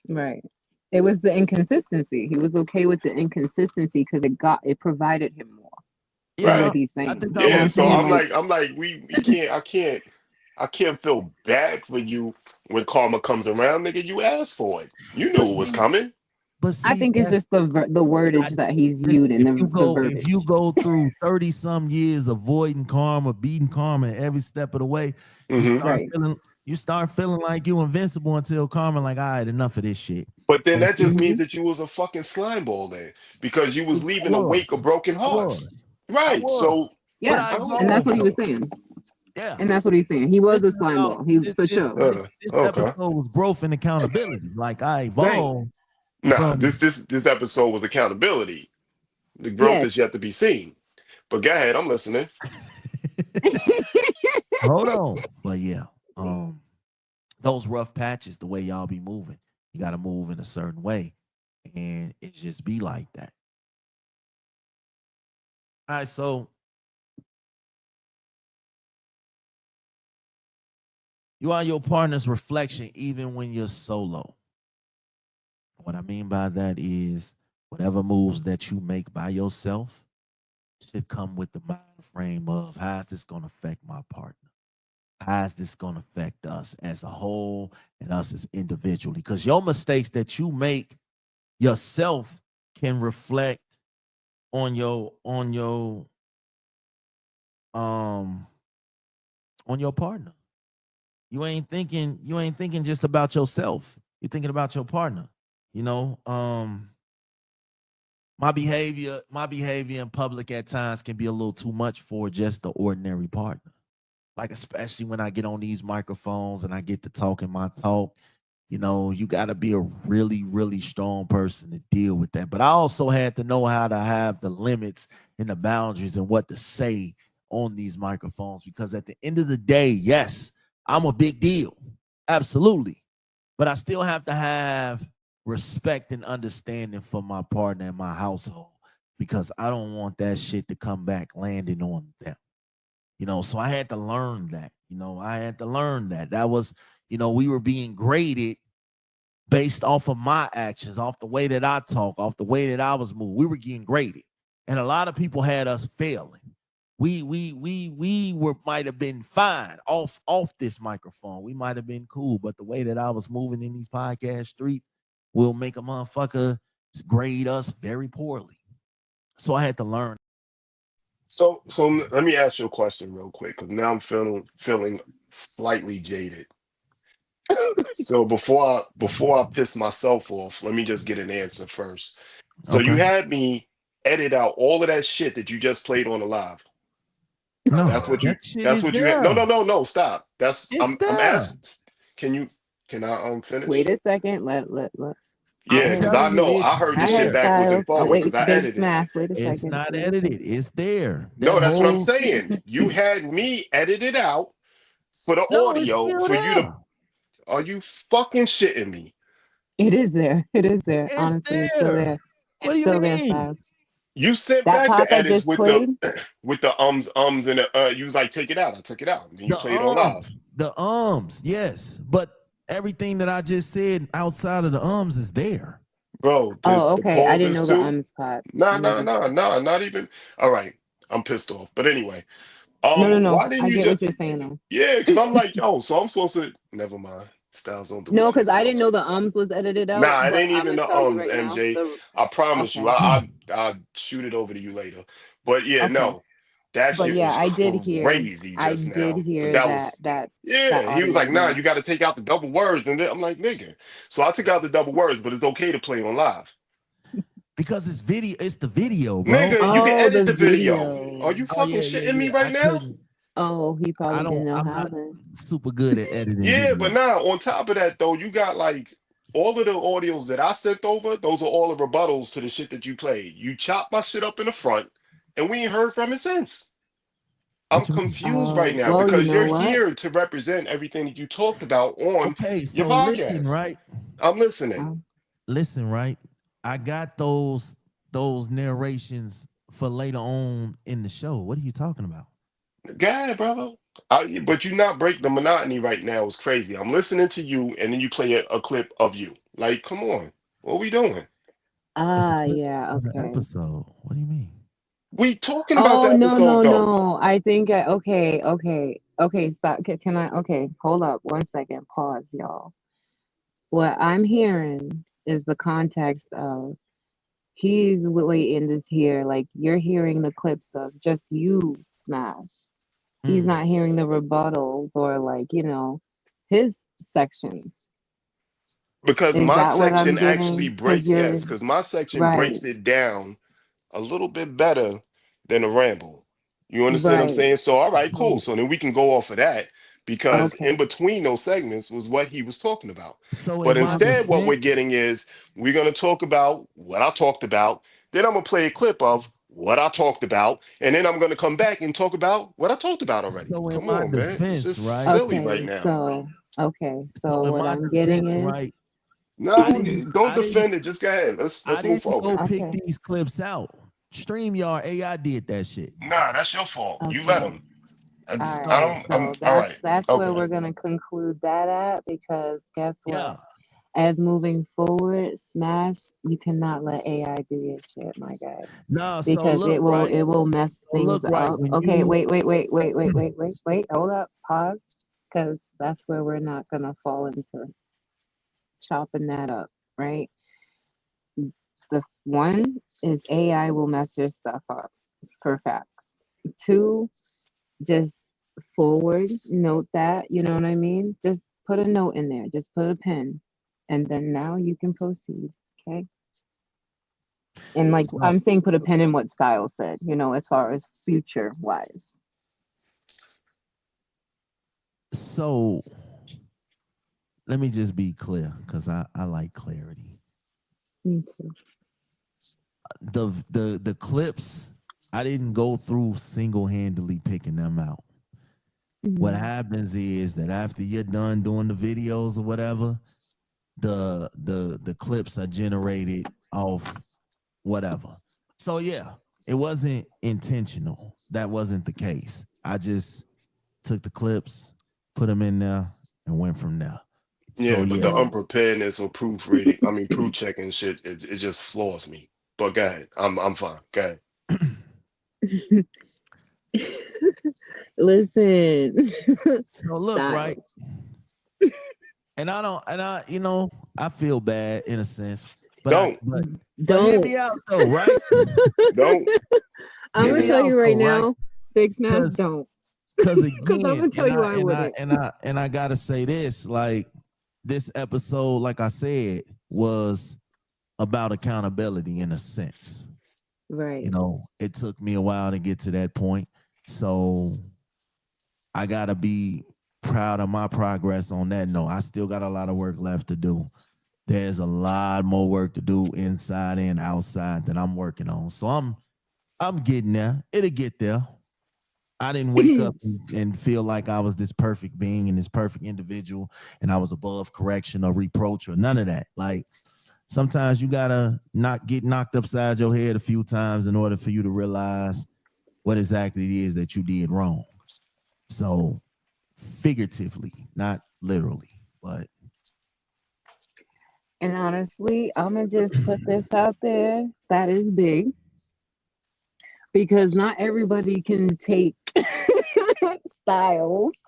Right. It was the inconsistency. He was okay with the inconsistency because it provided him more, is Yeah. what Right. he's I saying. think I You know what Yeah. was I'm So saying? doing. I'm like, we can't, I can't feel bad for you when karma comes around, nigga. You asked for it. You knew But it was see, coming. but I see, think it's that's just the I wordage that he's listen, viewed in the if you verbiage. go through 30 some years avoiding karma, beating karma every step of the way, you Hmm. start Right. feeling like you invincible until karma like, all right, enough of this shit. But then And that just Hmm. means that you was a fucking slime ball then, because you was I leaving a wake of was. broken I hearts. was. I Right. was. So But Yeah. I I don't And that's know. what evolved he though. was saying. Yeah. And that's what he's saying. He This was a is slime about ball. He this for this sure. this, Uh, this okay. episode was growth and accountability. Like I Right. evolved Nah, from this episode was accountability. The growth is yet Yes. to be seen. But go ahead, I'm listening. hold on. But yeah, those rough patches, the way y'all be moving, you got to move in a certain way, and it just be like that. All right, so you are your partner's reflection even when you're solo. What I mean by that is whatever moves that you make by yourself should come with the mind frame of how is this going to affect my partner? How is this going to affect us as a whole and us as individually? Because your mistakes that you make yourself can reflect on your um on your partner. You ain't thinking just about yourself. You're thinking about your partner. You know, my behavior in public at times can be a little too much for just the ordinary partner. Like especially when I get on these microphones and I get to talking my talk, you got to be a really, really strong person to deal with that. But I also had to know how to have the limits and the boundaries and what to say on these microphones because at the end of the day, yes, I'm a big deal. Absolutely. But I still have to have respect and understanding for my partner and my household because I don't want that shit to come back landing on them. So I had to learn that. I had to learn that. That was, we were being graded based off of my actions, off the way that I talk, off the way that I was moving. We were getting graded. And a lot of people had us failing. We were might have been fine off this microphone. We might have been cool, but the way that I was moving in these podcast streets will make a motherfucker grade us very poorly. So I had to learn. So let me ask you a question real quick, because now I'm feeling slightly jaded. So before I piss myself off, let me just get an answer first. So you Okay. had me edit out all of that shit that you just played on the live. That's No, what you that shit that's is what you had. No, there. no, no, no, stop. It's I'm there. asking, can you can I Wait finish? a second. Let I'm Yeah, go because ahead. I telling you, know I it's heard Go this shit ahead, there. backwards and Styles. Oh forward wait, because I Big edited it. Smash. Wait a It's second. not Wait a edited. second. It's there. That No, that's what I'm whole saying. You had me edit it out for the no, it's audio still for you to. there. Are you fucking shitting me? It is there. It is there. It's Honestly, it's still there. there. What It's do you still there, mean? Styles. You sent That back part the I edits just with the played. with the ums and the you was like, take it out. I took it out. And then you The played on live. yes, but everything that I just said outside of the is there. Bro, Oh, the okay. I didn't pauses know the too. part. Nah, Let me nah, just nah, nah, not even. All right. I'm pissed off. But anyway, No. Why didn't I you get just? what you're saying though. Yeah, because I'm like, yo, so I'm supposed to. Never mind. Styles don't do it No, for because I didn't know yourself. the ums was edited out, Nah, it but ain't I'm even gonna the tell you ums, right now. MJ. The I promise you. Okay, I'll shoot it over to you later. But yeah, okay. no, that But shit yeah, was crazy I just did now. But hear that that was that that yeah. He was audio like, nah, though. you got to take out the double words, and then I'm like, nigga. So I took out the double words, but it's okay to play on live. Because it's video, it's the video, bro. Nigga, you can Oh, edit the the video. Are video. you Oh fucking yeah, shitting me I right now? couldn't. Oh, he I probably don't. didn't know I'm how not then. super good at editing Yeah, but video. now on top of that though, you got like all of the audios that I sent over, those are all the rebuttals to the shit that you played. You chopped my shit up in the front, and we ain't heard from it since. I'm What you mean? confused right now Well, you because know you're what? here to represent everything that you talked about on Okay, your so listen, podcast. right? I'm listening. Um, Listen, right? I got those narrations for later on in the show. What are you talking about? Go ahead, brother. But you not break the monotony right now is crazy. I'm listening to you, and then you play a clip of you. Like, come on, what we doing? It's a clip yeah, of the okay. episode. What do you mean? We talking about Oh, the no, episode no, though. no. I think okay, stop. Can I okay, hold up 1 second. Pause, y'all. What I'm hearing is the context of he's waiting to hear like you're hearing the clips of just you smash. He's Mm. not hearing the rebuttals or like, his sections. Because Is my that what I'm section actually getting? Because break you're yes, because my section right, breaks it down a little bit better than a ramble. You understand what I'm right, saying? So all right, cool. right. So then we can go off of that because in Okay, between those segments was what he was talking about. So in But my instead, what okay, we're defense, getting is we're gonna talk about what I talked about. Then I'm gonna play a clip of what I talked about, and then I'm gonna come back and talk about what I talked about already. so in Come my on, man. It's defense, just right? silly right okay. now. So So in what my I'm getting defense, is right? I No, didn't, don't I didn't, defend it. Just go ahead. I Let's move didn't forward. go pick okay, these clips out. StreamYard AI did that shit. Nah, that's your fault. You let okay. him. All I right. So don't. I'm So all that's right. that's where Okay. we're gonna conclude that at because guess what? yeah. As moving forward, Smash, you cannot let AI do your shit, my guy. No, so Because look, it will right. it will mess So things look, right. up. When Okay, you wait. Hold up, pause. Because that's where we're not gonna fall into chopping that up, right? The one is AI will mess your stuff up for facts. Two, just forward note that, you know what I mean? Just put a note in there, just put a pin, and then now you can proceed. Okay. And like so I'm saying, put a pin in what Style said, as far as future wise. so let me just be clear because I like clarity. Me too. The clips, I didn't go through single-handedly picking them out. What Mhm. happens is that after you're done doing the videos or whatever, the clips are generated off whatever. So yeah, it wasn't intentional. That wasn't the case. I just took the clips, put them in there, and went from there. So Yeah, but the yeah. So, unpreparedness or proofreading, I mean, proof checking shit, it just floors me. But go ahead. I'm fine. Go ahead. listen, So look, right, Styles. and I don't, and I feel bad in a sense, but Don't. hear Don't. me out though, right? Don't. I'm Hear gonna me tell out you right though, right? now, Big Smash, Because don't. because Because I'm again, gonna tell you I wouldn't. and I gotta say this, like this episode, like I said, was about accountability in a sense. Right. It took me a while to get to that point. So I gotta be proud of my progress on that note. I still got a lot of work left to do. There's a lot more work to do inside and outside that I'm working on. So I'm getting there. It'll get there. I didn't wake up and feel like I was this perfect being and this perfect individual and I was above correction or reproach or none of that. Like sometimes you gotta not get knocked upside your head a few times in order for you to realize what exactly it is that you did wrong. So figuratively, not literally, but And honestly, I'm gonna just put this out there. That is big because not everybody can take styles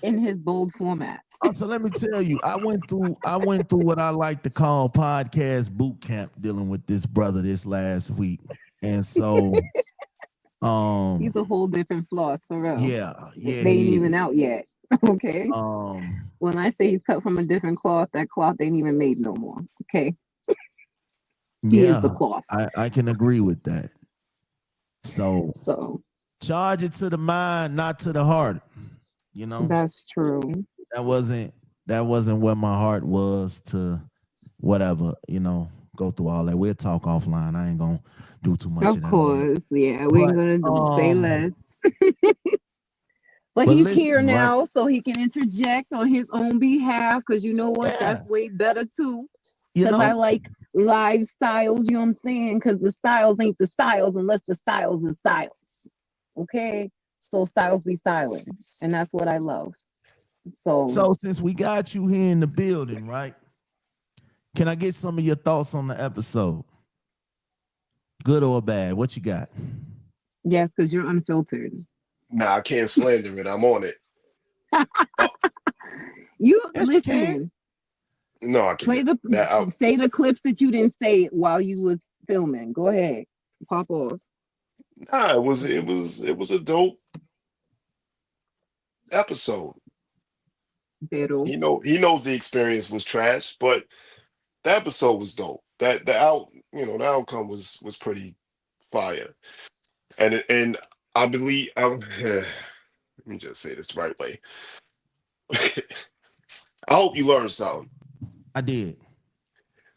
in his bold formats. So let me tell you, I went through what I like to call podcast boot camp dealing with this brother this last week. And so He's a whole different floss for real. yeah, They ain't even out yet. Okay. When I say he's cut from a different cloth, that cloth ain't even made no more. Okay. He is the cloth. I can agree with that. So charge it to the mind, not to the heart. You know, that's true. That wasn't where my heart was to whatever, you know, go through all that. We'll talk offline. I ain't gonna do too much of that. Of course, yeah, we ain't gonna say less. But he's here now, right, so he can interject on his own behalf, because you know what? Yeah. That's way better too. Because I like live styles, you know what I'm saying? Because the styles ain't the styles unless the styles is styles. Okay? So styles be styling. And that's what I love. So since we got you here in the building, right? Can I get some of your thoughts on the episode? Good or bad? What you got? Yes, because you're unfiltered. Nah, I can't slander it. I'm on it. You listen. No, I can't. Say the clips that you didn't say while you was filming. Go ahead. Pop off. Nah, it was a dope episode. Pero. He knows the experience was trash, but the episode was dope. The outcome was pretty fire. And I believe let me just say this the right way. I hope you learned something. I did.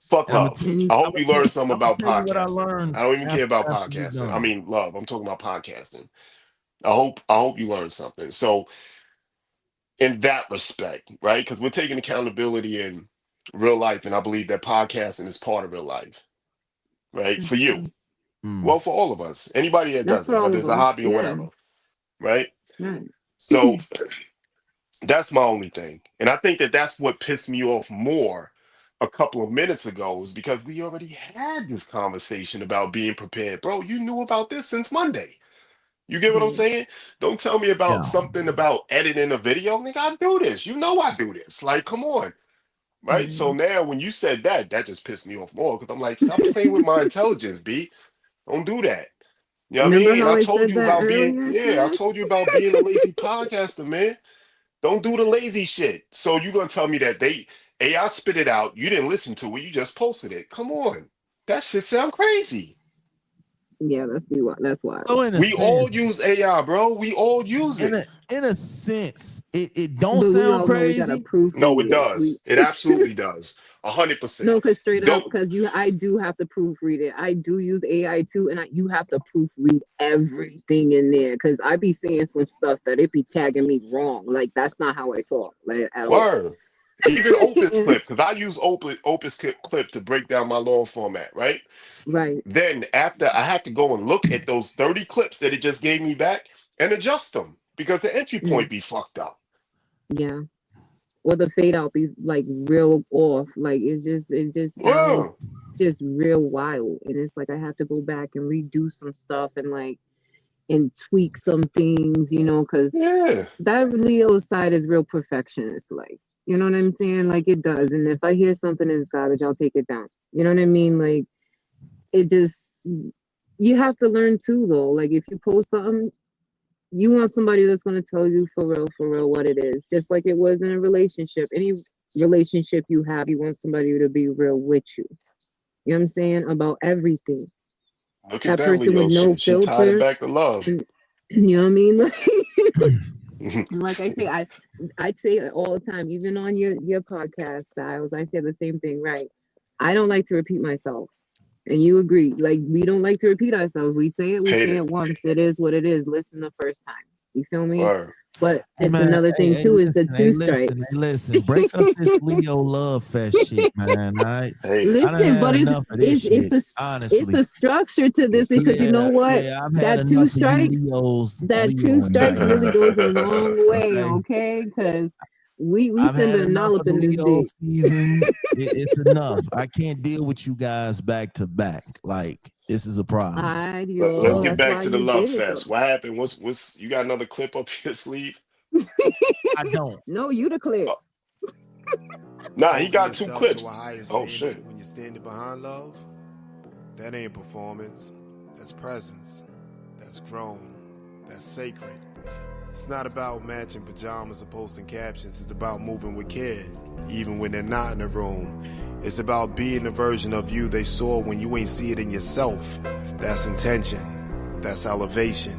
Fuck love. I hope you learned something about podcasting. I don't even care about podcasting. I mean, love. I'm talking about podcasting. I hope you learned something. So, in that respect, right? Because we're taking accountability in real life, and I believe that podcasting is part of real life, right? For you. Well, for all of us, anybody that does it, whether it's a hobby or whatever, right? So that's my only thing. And I think that that's what pissed me off more a couple of minutes ago, is because we already had this conversation about being prepared. Bro, you knew about this since Monday. You get what I'm saying? Don't tell me about something about editing a video. Nigga, I do this. You know I do this. Like, come on. Right? So now when you said that just pissed me off more, because I'm like, stop playing with my intelligence, B. Don't do that. You know what I mean? And I told you about I told you about being a lazy podcaster, man. Don't do the lazy shit. So you're gonna tell me that AI spit it out, you didn't listen to it, you just posted it. Come on. That shit sound crazy. Yeah, that's why. We all use AI, bro. We all use it. In a sense, it don't sound crazy. No, it does. It absolutely does. 100%. No, because straight up, because I do have to proofread it. I do use AI too, and you have to proofread everything in there, because I be saying some stuff that it be tagging me wrong. Like, that's not how I talk. Like, at all. Even Opus Clip, because I use Opus Clip to break down my long format, right? Right. Then after, I had to go and look at those 30 clips that it just gave me back and adjust them, because the entry point be fucked up. Yeah. Or the fade out be like real off. Like, it just sounds just real wild. And it's like I have to go back and redo some stuff and tweak some things, you know, because that Leo side is real perfectionist. Like, you know what I'm saying? Like, it does. And if I hear something is garbage, I'll take it down. You know what I mean? Like, it just, you have to learn too, though. Like, if you post something, you want somebody that's going to tell you for real what it is. Just like it was in a relationship. Any relationship you have, you want somebody to be real with you. You know what I'm saying? About everything. Look at that person Leo. With no filter. She tied it back to love. And, you know what I mean? And like I say, I say it all the time, even on your podcast styles, I say the same thing, right? I don't like to repeat myself. And you agree. Like, we don't like to repeat ourselves. We say it once. It is what it is. Listen the first time. You feel me? But it's another thing too, is the two strikes. Listen, break up this Leo love fest shit, man. Right? Listen, but it's a structure to this, because you know what? That two strikes really goes a long way, okay? Because We I've had sending enough all of up the in this Leo dick. season. It's enough. I can't deal with you guys back to back. Like, this is a problem. Alright, Let's yo, get So that's back why to the you love did it fest. though. What happened? What's you got another clip up your sleeve? I don't. No, you the clip. Oh, nah, he Holding got two yourself to clips. a higher Oh standard shit. when you're standing behind love, that ain't performance. That's presence. That's grown. That's sacred. It's not about matching pajamas or posting captions. It's about moving with care, even when they're not in the room. It's about being the version of you they saw when you ain't see it in yourself. That's intention. That's elevation.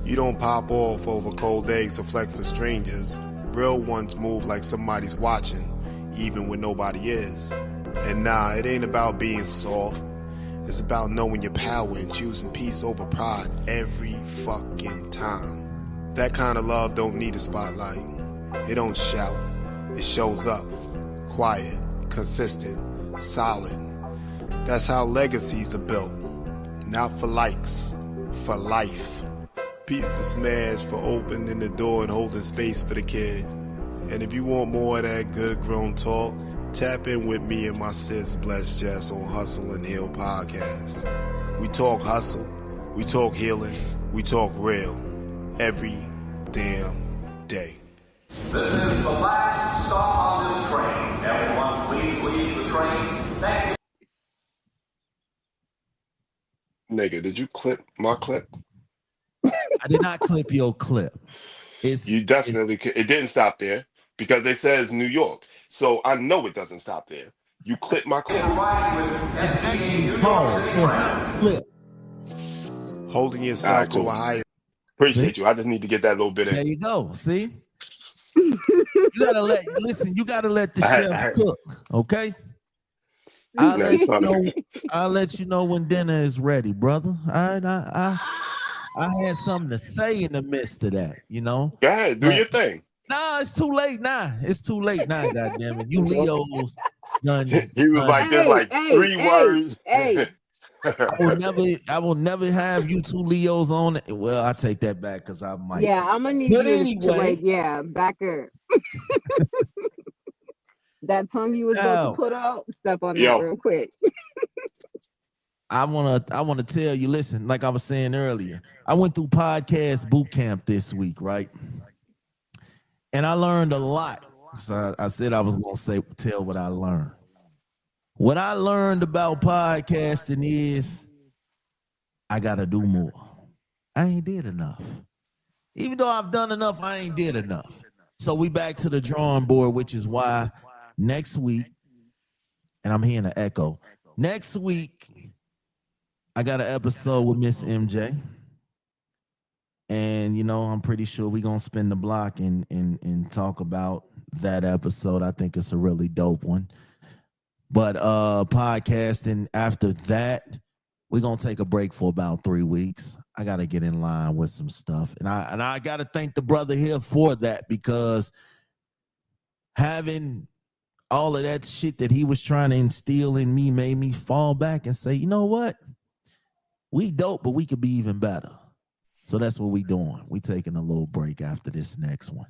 You don't pop off over cold eggs or flex for strangers. Real ones move like somebody's watching, even when nobody is. And nah, it ain't about being soft. It's about knowing your power and choosing peace over pride every fucking time. That kind of love don't need a spotlight. It don't shout. It shows up. Quiet, consistent, solid. That's how legacies are built. Not for likes, for life. Pizza smash for opening the door and holding space for the kid. And if you want more of that good grown talk, tap in with me and my sis Bless Jess on Hustle and Heal podcast. We talk hustle, we talk healing, we talk real. Every damn day. This is the last stop on this train. Everyone, please leave the train. Thank you. Nigga, did you clip my clip? I did not clip your clip. You definitely could. It didn't stop there because it says New York. So I know it doesn't stop there. You clip my clip. It's actually paused, so it's not clip. Holding yourself to a higher. Appreciate you. I just need to get that little bit in. There you go. See? You gotta let the chef cook, okay? I'll let you know when dinner is ready, brother. I had something to say in the midst of that, you know. Go ahead, do your thing. Nah, it's too late now. It's too late now, goddamn it. You Leos done. He was like, there's like three words. I will never have you two Leos on it. Well, I take that back because I might. Yeah, I'm gonna need But you anyway, to back her. That tongue you was about to put out, step on that real quick. I wanna tell you, listen, like I was saying earlier, I went through podcast boot camp this week, right? And I learned a lot. So I said I was gonna tell what I learned. What I learned about podcasting is I gotta do more. I ain't did enough. Even though I've done enough, I ain't did enough. So we back to the drawing board, which is why next week, and I'm hearing an echo. Next week, I got an episode with Miss MJ. And you know, I'm pretty sure we're gonna spin the block and talk about that episode. I think it's a really dope one. But podcasting after that, we're gonna take a break for about 3 weeks. I gotta get in line with some stuff. And I gotta thank the brother here for that, because having all of that shit that he was trying to instill in me made me fall back and say, you know what? We dope, but we could be even better. So that's what we doing. We taking a little break after this next one.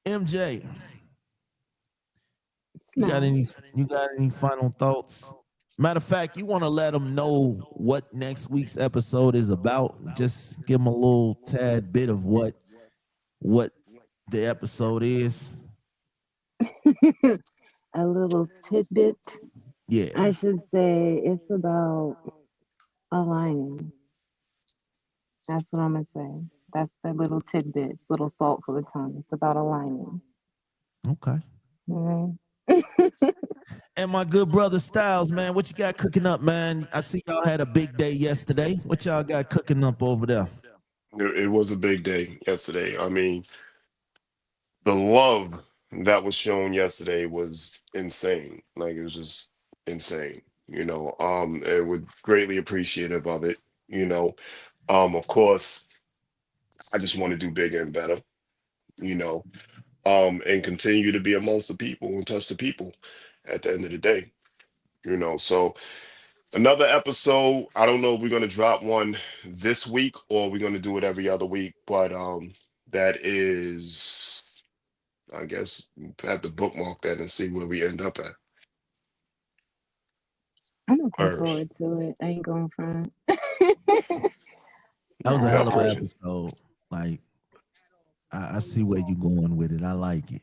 MJ, you got any final thoughts? Matter of fact, you want to let them know what next week's episode is about? Just give them a little tad bit of what the episode is. A little tidbit. Yeah. I should say it's about aligning. That's what I'm gonna say. That's the little tidbits, little salt for the tongue. It's about aligning. Okay. All right. And my good brother Styles, man, what you got cooking up, man? I see y'all had a big day yesterday. What y'all got cooking up over there? It was a big day yesterday. I mean, the love that was shown yesterday was insane. Like, it was just insane, you know. And we're greatly appreciative of it, you know. Of course, I just want to do bigger and better, you know, and continue to be amongst the people and touch the people at the end of the day, you know. So another episode. I don't know if we're gonna drop one this week or we're gonna do it every other week, but that is I guess have to bookmark that and see where we end up at. I'm looking Or forward to it. I ain't going front. That was a yeah, I hell of an appreciate it. episode. Like, I see where you going with it. I like it.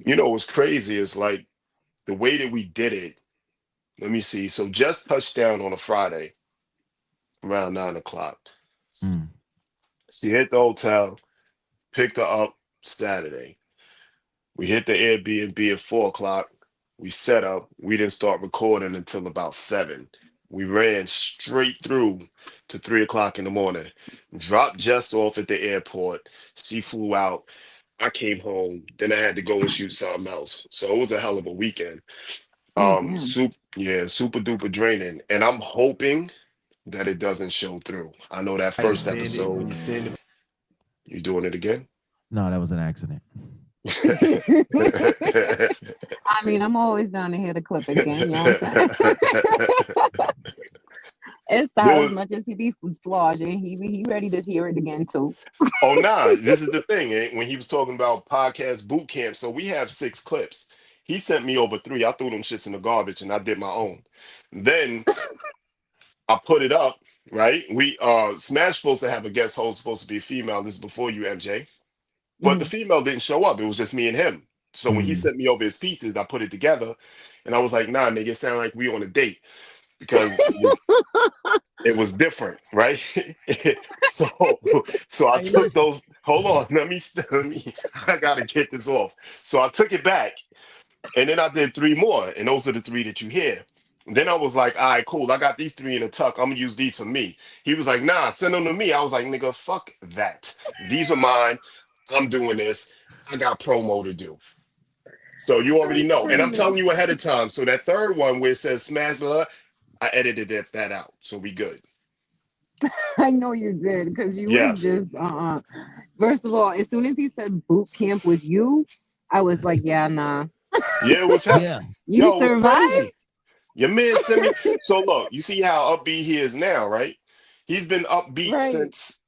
You know what's crazy is like the way that we did it. Let me see. So just touched down on a Friday around 9 o'clock. Mm. She hit the hotel, picked her up Saturday. We hit the Airbnb at 4 o'clock. We set up. We didn't start recording until about 7. We ran straight through to 3 o'clock in the morning. Dropped Jess off at the airport. She flew out. I came home. Then I had to go and shoot something else. So it was a hell of a weekend. Oh damn. Super duper draining. And I'm hoping that it doesn't show through. I know that first episode. You doing it again? No, that was an accident. I mean, I'm always down to hear the clip again. You know what I'm saying? It's not as much as he be flawed, and he ready to hear it again too. Oh nah, this is the thing. When he was talking about podcast boot camp, so we have 6 clips. He sent me over 3. I threw them shits in the garbage and I did my own. Then I put it up, right? We Smash supposed to have a guest host, supposed to be a female. This is before you, MJ. But the female didn't show up. It was just me and him. So when he sent me over his pieces, I put it together and I was like, nah, nigga, it sound like we on a date because it was different, right? so I took those. Hold on, let me. I gotta get this off. So I took it back, and then I did 3 more, and those are the 3 that you hear. Then I was like, all right, cool. I got these 3 in a tuck. I'm gonna use these for me. He was like, nah, send them to me. I was like, nigga, fuck that. These are mine. I'm doing this. I got promo to do. So you already know, and I'm telling you ahead of time. So that third one where it says Smash Blood, I edited that out, so we good. I know you did because you was Yes. just First of all, as soon as he said boot camp with you, I was like, yeah, nah. Yeah, it was Yeah. You Yo, it was survived? crazy. Your man sent me. So look, you see how upbeat he is now, right? He's been upbeat Right. since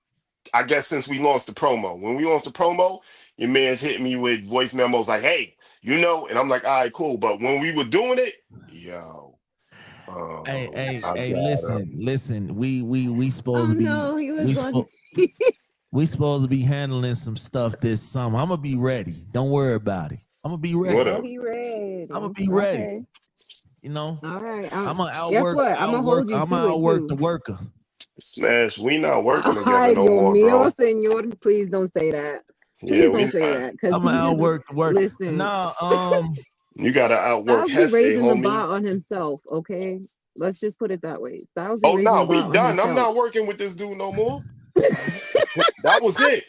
I guess since we launched the promo. When we launched the promo, your man's hit me with voice memos like, "Hey, you know," and I'm like, "All right, cool." But when we were doing it, yo, Hey, listen. We supposed Oh to be no, he was on. we supposed to be handling some stuff this summer. I'm gonna be ready. Don't worry about it. I'm gonna be ready. Whatever. He ready. I'm gonna be ready. Okay. You know, All right. I'm gonna Guess what? I'm gonna hold you I'm to gonna it outwork the too. worker. Smash, we not working together Ay, no Dios more, mío, bro. señor. Please don't say that. Yeah, Please we don't say not. that because I'm gonna he just outwork the worker. listen. Nah, You gotta outwork Styles be Hefe, raising the homie. bar on himself. Okay, let's just put it that way. Styles be Oh raising no, the we bar on done. I'm himself. not working with this dude no more. That was it.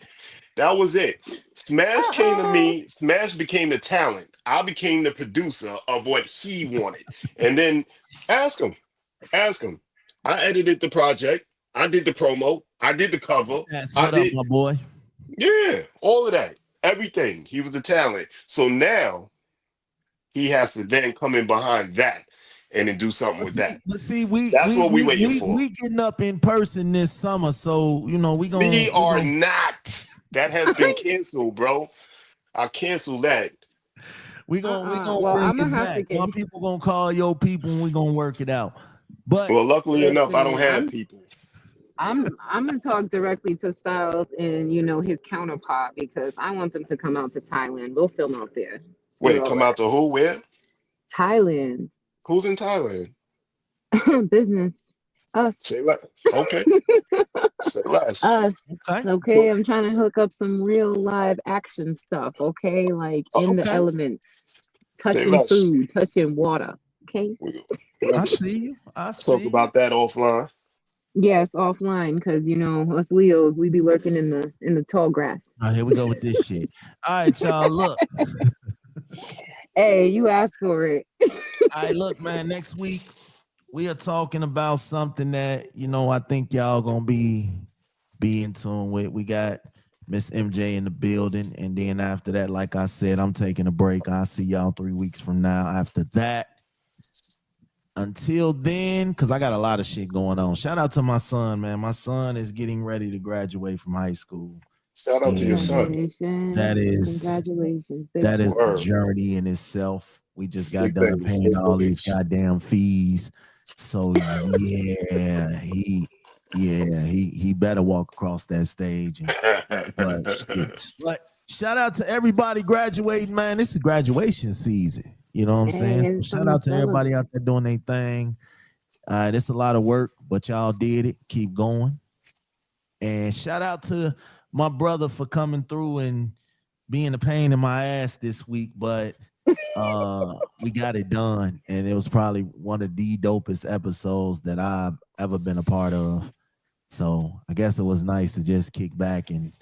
That was it. Smash came to me. Smash became the talent. I became the producer of what he wanted. And then ask him. Ask him. I edited the project. I did the promo. I did the cover. that's I what up, did, my boy. yeah, all of that. Everything. He was a talent. So now he has to then come in behind that and then do something with that. But see, we That's we what we we waiting we for. we getting up in person this summer, so you know we We are gonna not. That has been canceled, bro. I canceled that. we gonna Well, bring I'm it gonna have to back. get. My people gonna call your people, and we gonna work it out. But Well, luckily enough, I don't Listen, have people. I'm gonna talk directly to Styles and his counterpart because I want them to come out to Thailand. We'll film out there. Screw Wait, all come out that. to who? Where? Thailand Who's in Thailand? business. Us. Say less. Okay. Say less. Us. okay, Okay, I'm trying to hook up some real live action stuff. Okay, like in the okay, elements, Say touching less. food, touching water. Okay. We I have to see you. I talk see you. about that offline. Yes, offline, because us Leos, we be lurking in the tall grass. All right, here we go with this shit. All right, y'all. Look, Hey, you asked for it. all right, look, man. Next week we are talking about something that I think y'all gonna be in tune with. We got Miss MJ in the building, and then after that, like I said, I'm taking a break. I'll see y'all 3 weeks from now. After that, until then, because I got a lot of shit going on. Shout out to my son, man. My son is getting ready to graduate from high school. Shout out to your son. That Congratulations. is a Word. journey in itself. We just got Big done things, paying big all these things. goddamn fees. So he better walk across that stage. But shout out to everybody graduating, man. This is graduation season. You know what I'm saying? So shout out to everybody out there doing their thing. It's a lot of work, but y'all did it. Keep going. And shout out to my brother for coming through and being a pain in my ass this week, but we got it done, and it was probably one of the dopest episodes that I've ever been a part of. So I guess it was nice to just kick back and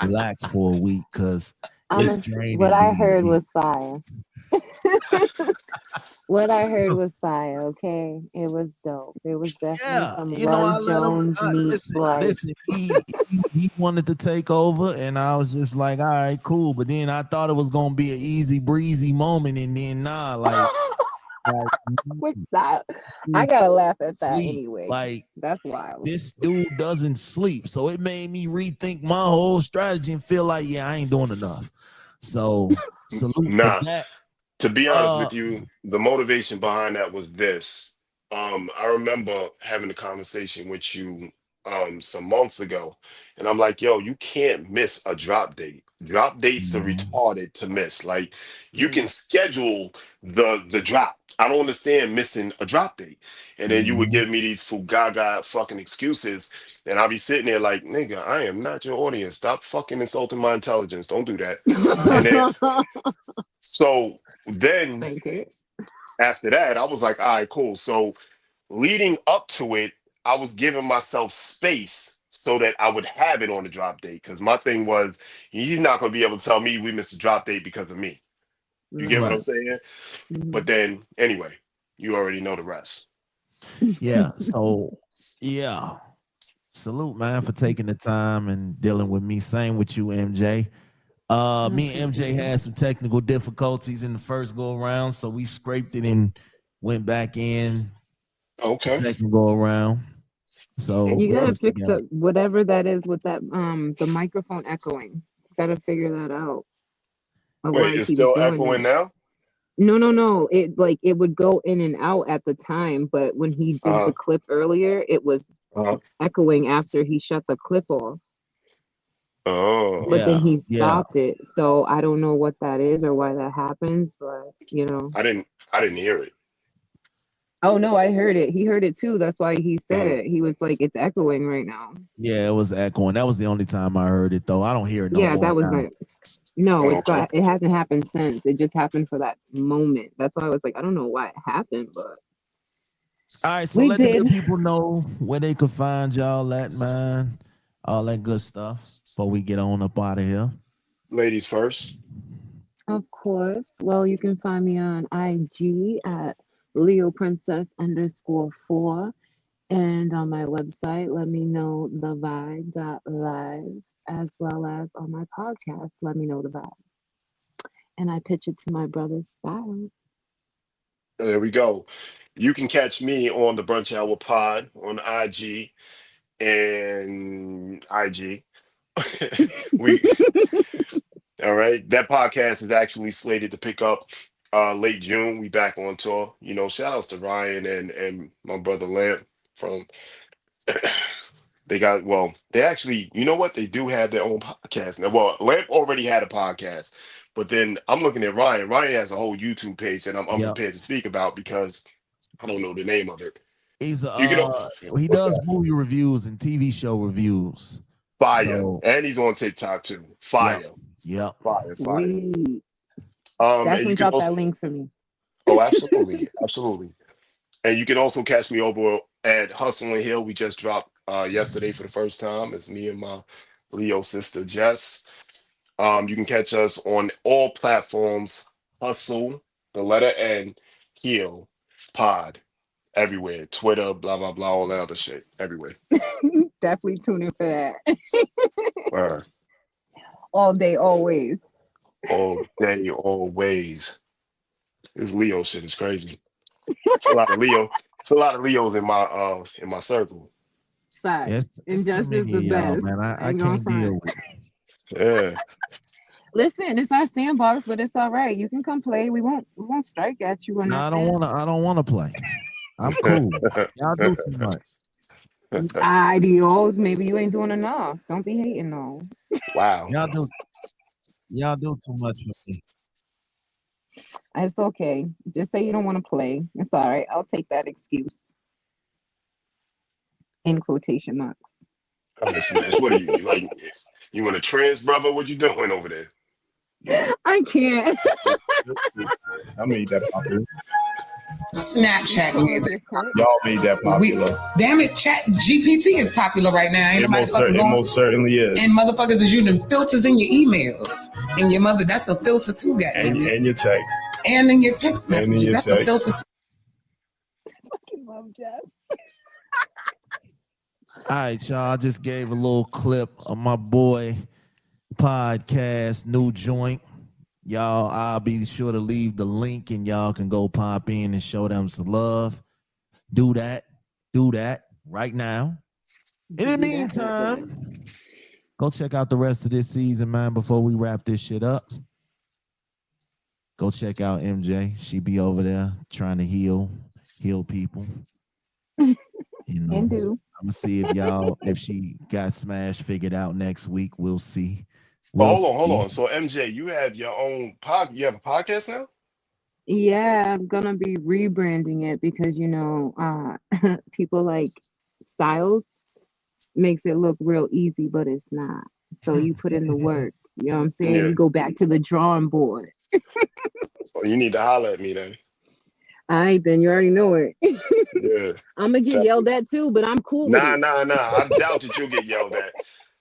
relax for a week, because it's draining. What I heard was fire. What I heard was fire. Okay, it was dope. It was definitely some Roy Jones meets like. Listen, he wanted to take over, and I was just like, all right, cool. But then I thought it was gonna be an easy breezy moment, and then Which style? I gotta laugh at that anyway. Like, that's wild. This dude doesn't sleep, so it made me rethink my whole strategy and feel like, I ain't doing enough. So salute for that. To be honest with you, the motivation behind that was this. I remember having a conversation with you some months ago, and I'm like, yo, you can't miss a drop date. Drop dates are retarded to miss. Like, you can schedule the drop. I don't understand missing a drop date. And then you would give me these fugaga fucking excuses, and I'll be sitting there like, nigga, I am not your audience. Stop fucking insulting my intelligence. Don't do that. And then, so then after that, I was like, all right, cool. So leading up to it, I was giving myself space so that I would have it on the drop date. Because my thing was, he's not going to be able to tell me we missed the drop date because of me. You get what I'm saying? But then, anyway, you already know the rest. Yeah. So, salute, man, for taking the time and dealing with me. Same with you, MJ. Me and MJ had some technical difficulties in the first go around, so we scraped it and went back in. Okay. Second go around. So you gotta fix up whatever that is with that the microphone echoing. You gotta figure that out. Wait, it's still echoing now? No. It would go in and out at the time, but when he did the clip earlier, it was echoing after he shut the clip off. Oh. But then he stopped it. So I don't know what that is or why that happens, but I didn't hear it. Oh no, I heard it. He heard it too. That's why he said it. He was like, it's echoing right now. Yeah, it was echoing. That was the only time I heard it, though. I don't hear it no more. That was it. No, it's not. It hasn't happened since. It just happened for that moment. That's why I was like, I don't know why it happened, but all right. So let the people know where they could find y'all at, man. All that good stuff before we get on up out of here. Ladies first. Of course. Well, you can find me on IG at LeoPrincess_4 and on my website, let me know the vibe.live, as well as on my podcast, Let Me Know the Vibe. And I pitch it to my brother Styles. There we go. You can catch me on the Brunch Hour Pod on IG and IG. All right. That podcast is actually slated to pick up late June. We back on tour. Shout outs to Ryan and my brother Lamp from they actually, you know what? They do have their own podcast now. Well, Lamp already had a podcast, but then I'm looking at Ryan. Ryan has a whole YouTube page that I'm prepared to speak about because I don't know the name of it. He does movie reviews and TV show reviews. Fire. And he's on TikTok too. Fire. Yep. Fire. Sweet. Fire. Definitely drop that link for me. Oh, absolutely. Absolutely. And you can also catch me over at Hustling Hill. We just dropped yesterday for the first time. It's me and my Leo sister, Jess. You can catch us on all platforms. Hustle, the letter N, Heal, Pod, everywhere. Twitter, blah, blah, blah, all that other shit. Everywhere. Definitely tune in for that. Word. All day, always. All day, always. This Leo shit is crazy. It's a lot of Leo. It's a lot of Leos in my circle. Facts. It's too Injustice many the of y'all, best. man. I Ain't can't gonna deal front. with it. Yeah. Listen, it's our sandbox, but it's all right. You can come play. We won't strike at you or No, nothing. I don't wanna play. I'm cool. Y'all do too much. Ideal. Maybe you ain't doing enough. Don't be hating though. Wow. Y'all do too much for me. It's okay. Just say you don't want to play. It's all right. I'll take that excuse in quotation marks. All right, Smash. What are you like? You want a trans brother? What you doing over there? I can't. I made that popular. Snapchat made that. Y'all made that popular. Damn it, Chat GPT is popular right now. Ain't nobody fucking It going. most certainly is. And motherfuckers is using filters in your emails. And your mother, that's a filter too, goddamn it. And your text. And in your text And in messages, your that's text. a filter too. Fucking love Jess. All right, y'all. I just gave a little clip of my boy podcast, new joint. Y'all, I'll be sure to leave the link and y'all can go pop in and show them some love. Do that right now. In the meantime, go check out the rest of this season, man, before we wrap this shit up. Go check out MJ. She be over there trying to heal people. You know, And do. I'm gonna see if she got Smash figured out next week. We'll see. But hold on. So MJ, you have your own you have a podcast now? Yeah, I'm gonna be rebranding it because people like Styles makes it look real easy, but it's not. So you put in the work. You know what I'm saying? Yeah. You go back to the drawing board. Well, you need to holler at me then. All right, then you already know it. Yeah. I'm gonna get yelled at too, but I'm cool with Nah. it. I doubt that you'll get yelled at.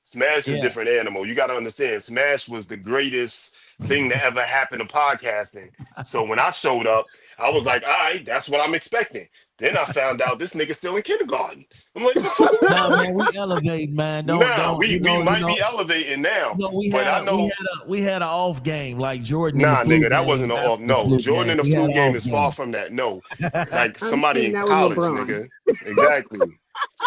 Smash is a Yeah. different animal. You got to understand, Smash was the greatest thing that ever happened to podcasting. So when I showed up, I was like, all right, that's what I'm expecting. Then I found out this nigga's still in kindergarten. I'm like, the fuck? Nah, man, we elevate, man. We might be elevating now, but I know. We had an off game like Jordan. Nah, in the flu nigga, that game wasn't an after off. the No, flu Jordan game. in the We had flu an game off is far game. from that. No, like I'm somebody saying in that was college, LeBron. nigga. Exactly.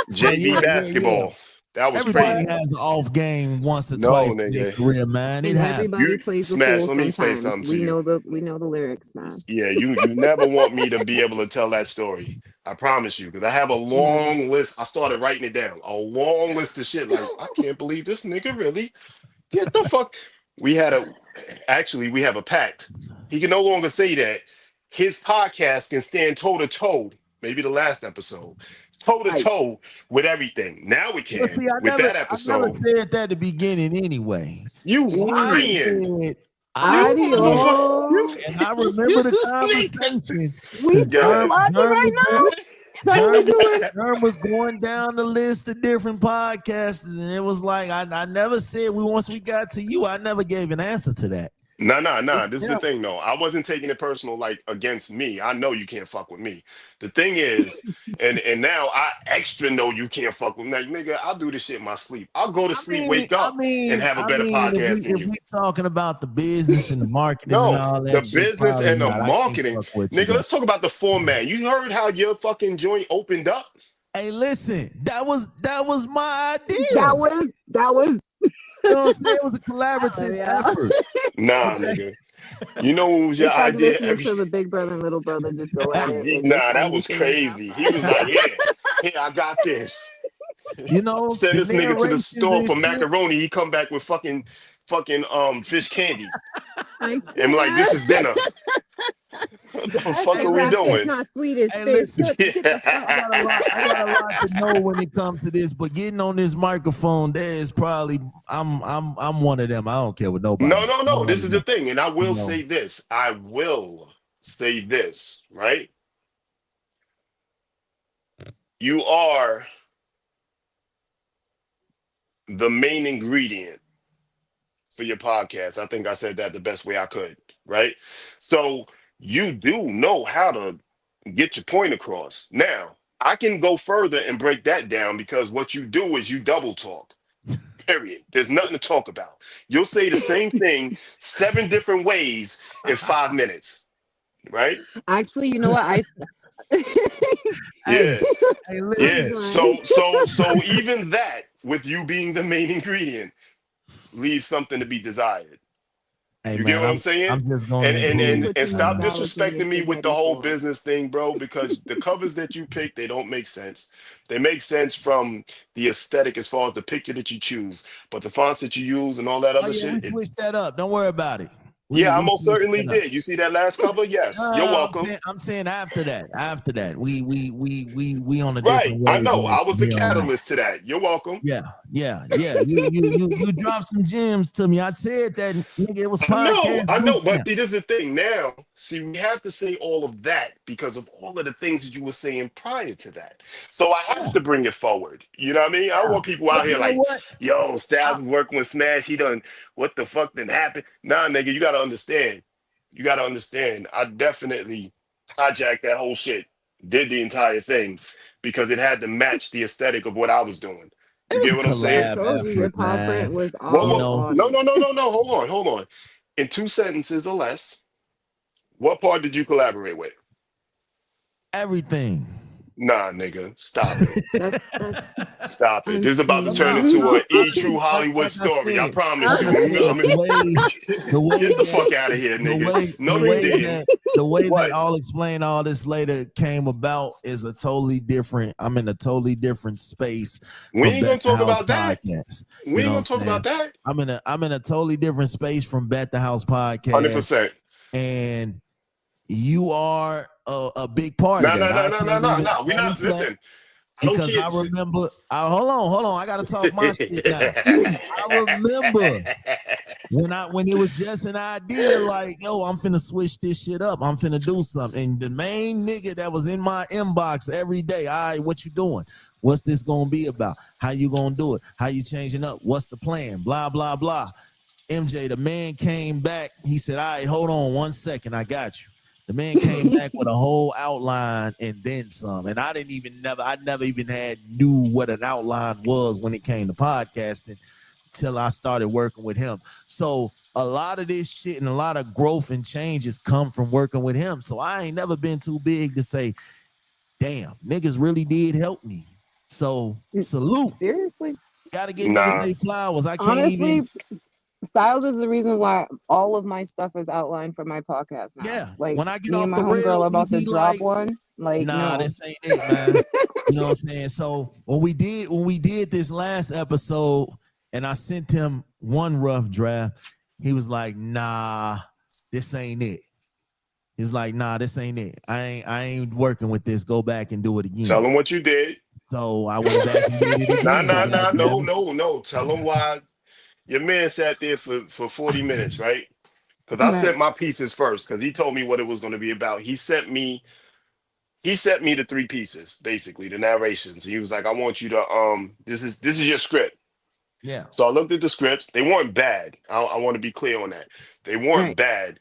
So, JV basketball. That was Everybody crazy. has an off game once or No, twice in their nigga. career, man. It And happens. everybody plays the Smash. fool Let me explain sometimes. something to you. We know the lyrics now. Yeah, you never want me to be able to tell that story. I promise you, because I have a long list. I started writing it down. A long list of shit. Like, I can't believe this nigga really. Get the fuck. We have a pact. He can no longer say that. His podcast can stand toe to toe. Maybe the last episode, toe to Right. toe with everything. Now we Well, can see, with that I never episode. said that at the beginning anyway. You I lying. said, You motherfucker. Adios. and I remember the conversation. We Go still ahead. logic right now? Is that what we doing? Germ was going down the list of different podcasts, and it was like I never said once we got to you, I never gave an answer to that. Nah. This is the thing, though. I wasn't taking it personal, like against me. I know you can't fuck with me. The thing is, and now I extra know you can't fuck with me. Like, nigga, I'll do this shit in my sleep. I'll go to sleep, wake up, and have a better podcast than if you. we talking about the business and the marketing and No, all that the shit, business probably and the not. I can't marketing. fuck with you, Nigga, let's talk about the format. You heard how your fucking joint opened up? Hey, listen, that was my idea. That was You know what I'm saying? It was a collaborative effort. Nah, nigga. You know what was your it's like idea? listening to the big brother and little brother just go at it. And Nah, that find was each other. crazy. He was like, yeah, I got this. You know, Send the this nigga to the narrations store and for shit. macaroni. He come back with fucking fish candy. I And like, this is dinner. What the fuck Hey, are we rap, it's doing? not sweet as Hey, fish. listen. Get the fuck. I got a lot to know when it comes to this, but getting on this microphone, there is probably I'm one of them. I don't care what nobody. No. This is the thing, and I will say this. I will say this, right? You are the main ingredient for your podcast. I think I said that the best way I could, right? So you do know how to get your point across. Now, I can go further and break that down because what you do is you double talk. Period. There's nothing to talk about. You'll say the same thing 7 different ways in 5 minutes, right? Actually, you know what? Yeah. Hey, Yeah. listen. So even that, with you being the main ingredient, leaves something to be desired. Hey You get man, what I'm saying? I'm just gonna And and You and include. put and too much stop knowledge in your disrespecting me with the spaghetti whole sauce. business thing, bro, because the covers that you pick, they don't make sense. They make sense from the aesthetic as far as the picture that you choose. But the fonts that you use and all that Oh other yeah, we shit, switched that up. Don't worry about it. yeah, I We most switched certainly that up. did. You see that last cover? Yes. You're No, welcome. I'm saying after that. After that, we on a Right. different I wave know. I was from the here on out. catalyst to that. You're welcome. Yeah. You dropped some gems to me. I said that nigga, it was podcast I boot know, but camp. see, this is the thing now. See, we have to say all of that because of all of the things that you were saying prior to that. So I have to bring it forward. You know what I mean? I don't Yeah. want people But out here you know like, what? yo, Styles was working with Smash. He done, what the fuck done happened? Nah, nigga, you got to understand. You got to understand. I definitely hijacked that whole shit, did the entire thing because it had to match the aesthetic of what I was doing. It You was get a what I'm I saying? collab told you your effort, paw print man. was Well, You all well, know, on no, it. no, no, no, no. Hold on. In 2 sentences or less, what part did you collaborate with? everything. Nah, nigga, stop it. That's Stop it. This is about to turn No, into no, a unspeakable. E True Hollywood like I story. I said, promise you. the way Get the that fuck out of here, nigga. No, you didn't. the way that What? I'll explain all this later came about is a totally different. I'm in a totally different space We from ain't gonna Bet the talk House about that. podcast. We You ain't know gonna what I'm talk about saying? that. I'm in a totally different space from Bet the House podcast, 100%. and you are a big part of No, that. no, no, I no, no, can't no, even no. We stand not flat listen. I don't because I kids. remember. Hold on. I gotta talk my shit now. I remember when it was just an idea, like, yo, I'm finna switch this shit up. I'm finna do something. And the main nigga that was in my inbox every day, all right, what you doing? What's this gonna be about? How you gonna do it? How you changing up? What's the plan? Blah, blah, blah. MJ, the man came back. He said, all right, hold on 1 second. I got you. The man came back with a whole outline and then some. And I never even knew what an outline was when it came to podcasting till I started working with him. So a lot of this shit and a lot of growth and changes come from working with him. So I ain't never been too big to say, damn, niggas really did help me. So salute. Seriously. Gotta get niggas Nah. they flowers. I can't even. Honestly, Styles is the reason why all of my stuff is outlined for my podcast now. Yeah, Like when I get me and off my the homegirl are rails, he about to be drop like, one. Like, nah, no. this ain't it, man. You know what I'm saying? So when we did this last episode and I sent him one rough draft, he was like, nah, this ain't it. He's like, nah, this ain't it. I ain't working with this. Go back and do it Tell again. them what you did. So I went back and did it Nah, again. nah, nah. No, Goddamn it. no, no. Tell them why your man sat there for 40 minutes, right? Because I Right. sent my pieces first because he told me what it was going to be about. He sent me the three pieces, basically, the narrations. He was like, I want you to this is your script. Yeah. So I looked at the scripts. They weren't bad. I want to be clear on that. They weren't Right. bad.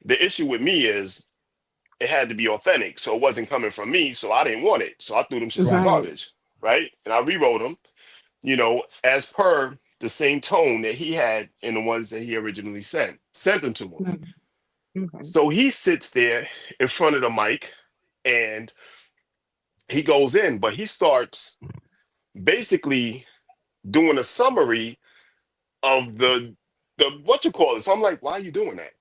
The issue with me is it had to be authentic. So it wasn't coming from me. So I didn't want it. So I threw them shits in the Right. Right. garbage. Right. And I rewrote them, as per the same tone that he had in the ones that he originally sent them to him. Right. Okay. So he sits there in front of the mic and he goes in, but he starts basically doing a summary of the what you call it. So I'm like, why are you doing that?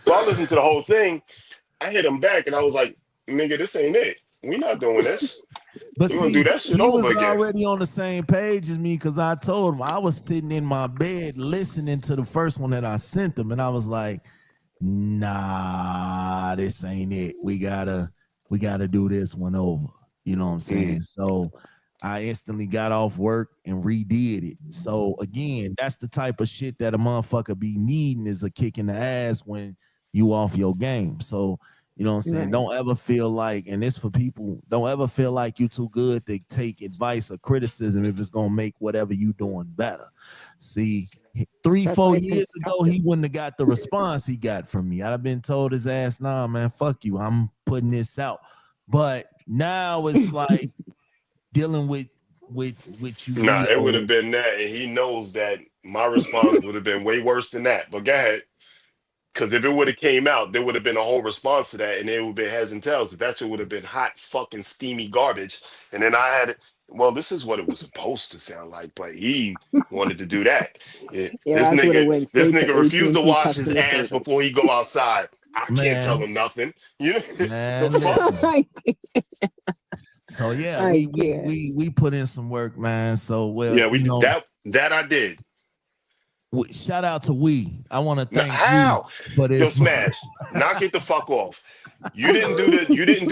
So I listened to the whole thing. I hit him back and I was like, nigga, this ain't it. We're not doing this. But We're gonna do see, that shit he over was again. already on the same page as me because I told him I was sitting in my bed listening to the first one that I sent him, and I was like, nah, this ain't it. We gotta do this one over. You know what I'm saying? So I instantly got off work and redid it. So again, that's the type of shit that a motherfucker be needing is a kick in the ass when you off your game. So you know what I'm saying? Right. Don't ever feel like, and this for people, don't ever feel like you're too good to take advice or criticism if it's gonna make whatever you doing better. See, That's why 3-4 it's years ago, constructive. he wouldn't have got the response he got from me. I'd have been told his ass, nah, man, fuck you. I'm putting this out. But now it's like dealing with you Nah, it would have Leos. been that, and he knows that my response would have been way worse than that. But go ahead. Because if it would have came out, there would have been a whole response to that, and it would have been heads and tails. But that shit would have been hot, fucking steamy garbage. And then I had it. Well, this is what it was supposed to sound like, but he wanted to do that. Your ass would have went This straight to nigga refused to AT&T wash his customer ass service. before he go outside. I can't tell Man. him nothing. You know Man, the fuck? So yeah, I we put in some work, man. So well, Yeah, we you know, that I did. Shout out to we. I want to thank How? you for this. Yo, Smash, knock it the fuck off. You didn't do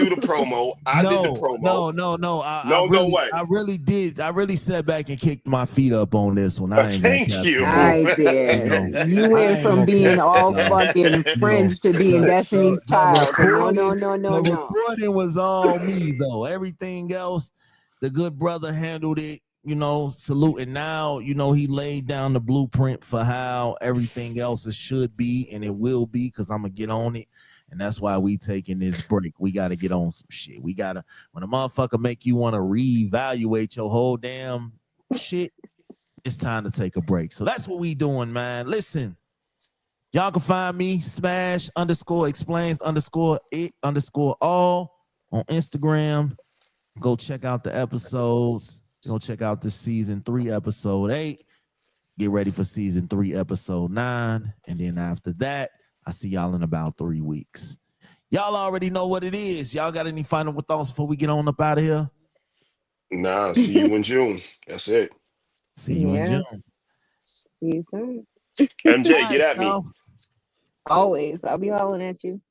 the promo. I did the promo. No. I really did. I really sat back and kicked my feet up on this one. I ain't Thank you. I did. You went from being all fucking French to being Destiny's Child. No. The recording was all me though. Everything else, the good brother handled it. You know, salute. And now, you know, he laid down the blueprint for how everything else should be, and it will be, because I'm gonna get on it. And that's why we taking this break. We got to get on some shit. We got to, when a motherfucker make you want to reevaluate your whole damn shit, it's time to take a break. So that's what we doing, man. Listen, y'all can find me, Smash_explains_it_all on Instagram. Go check out the episodes. Go check out the season 3, episode 8. Get ready for season 3, episode 9. And then after that, I see y'all in about 3 weeks. Y'all already know what it is. Y'all got any final thoughts before we get on up out of here? Nah, see you in June. That's it. See you in June. See you soon. MJ, get at me. Always. I'll be hollering at you.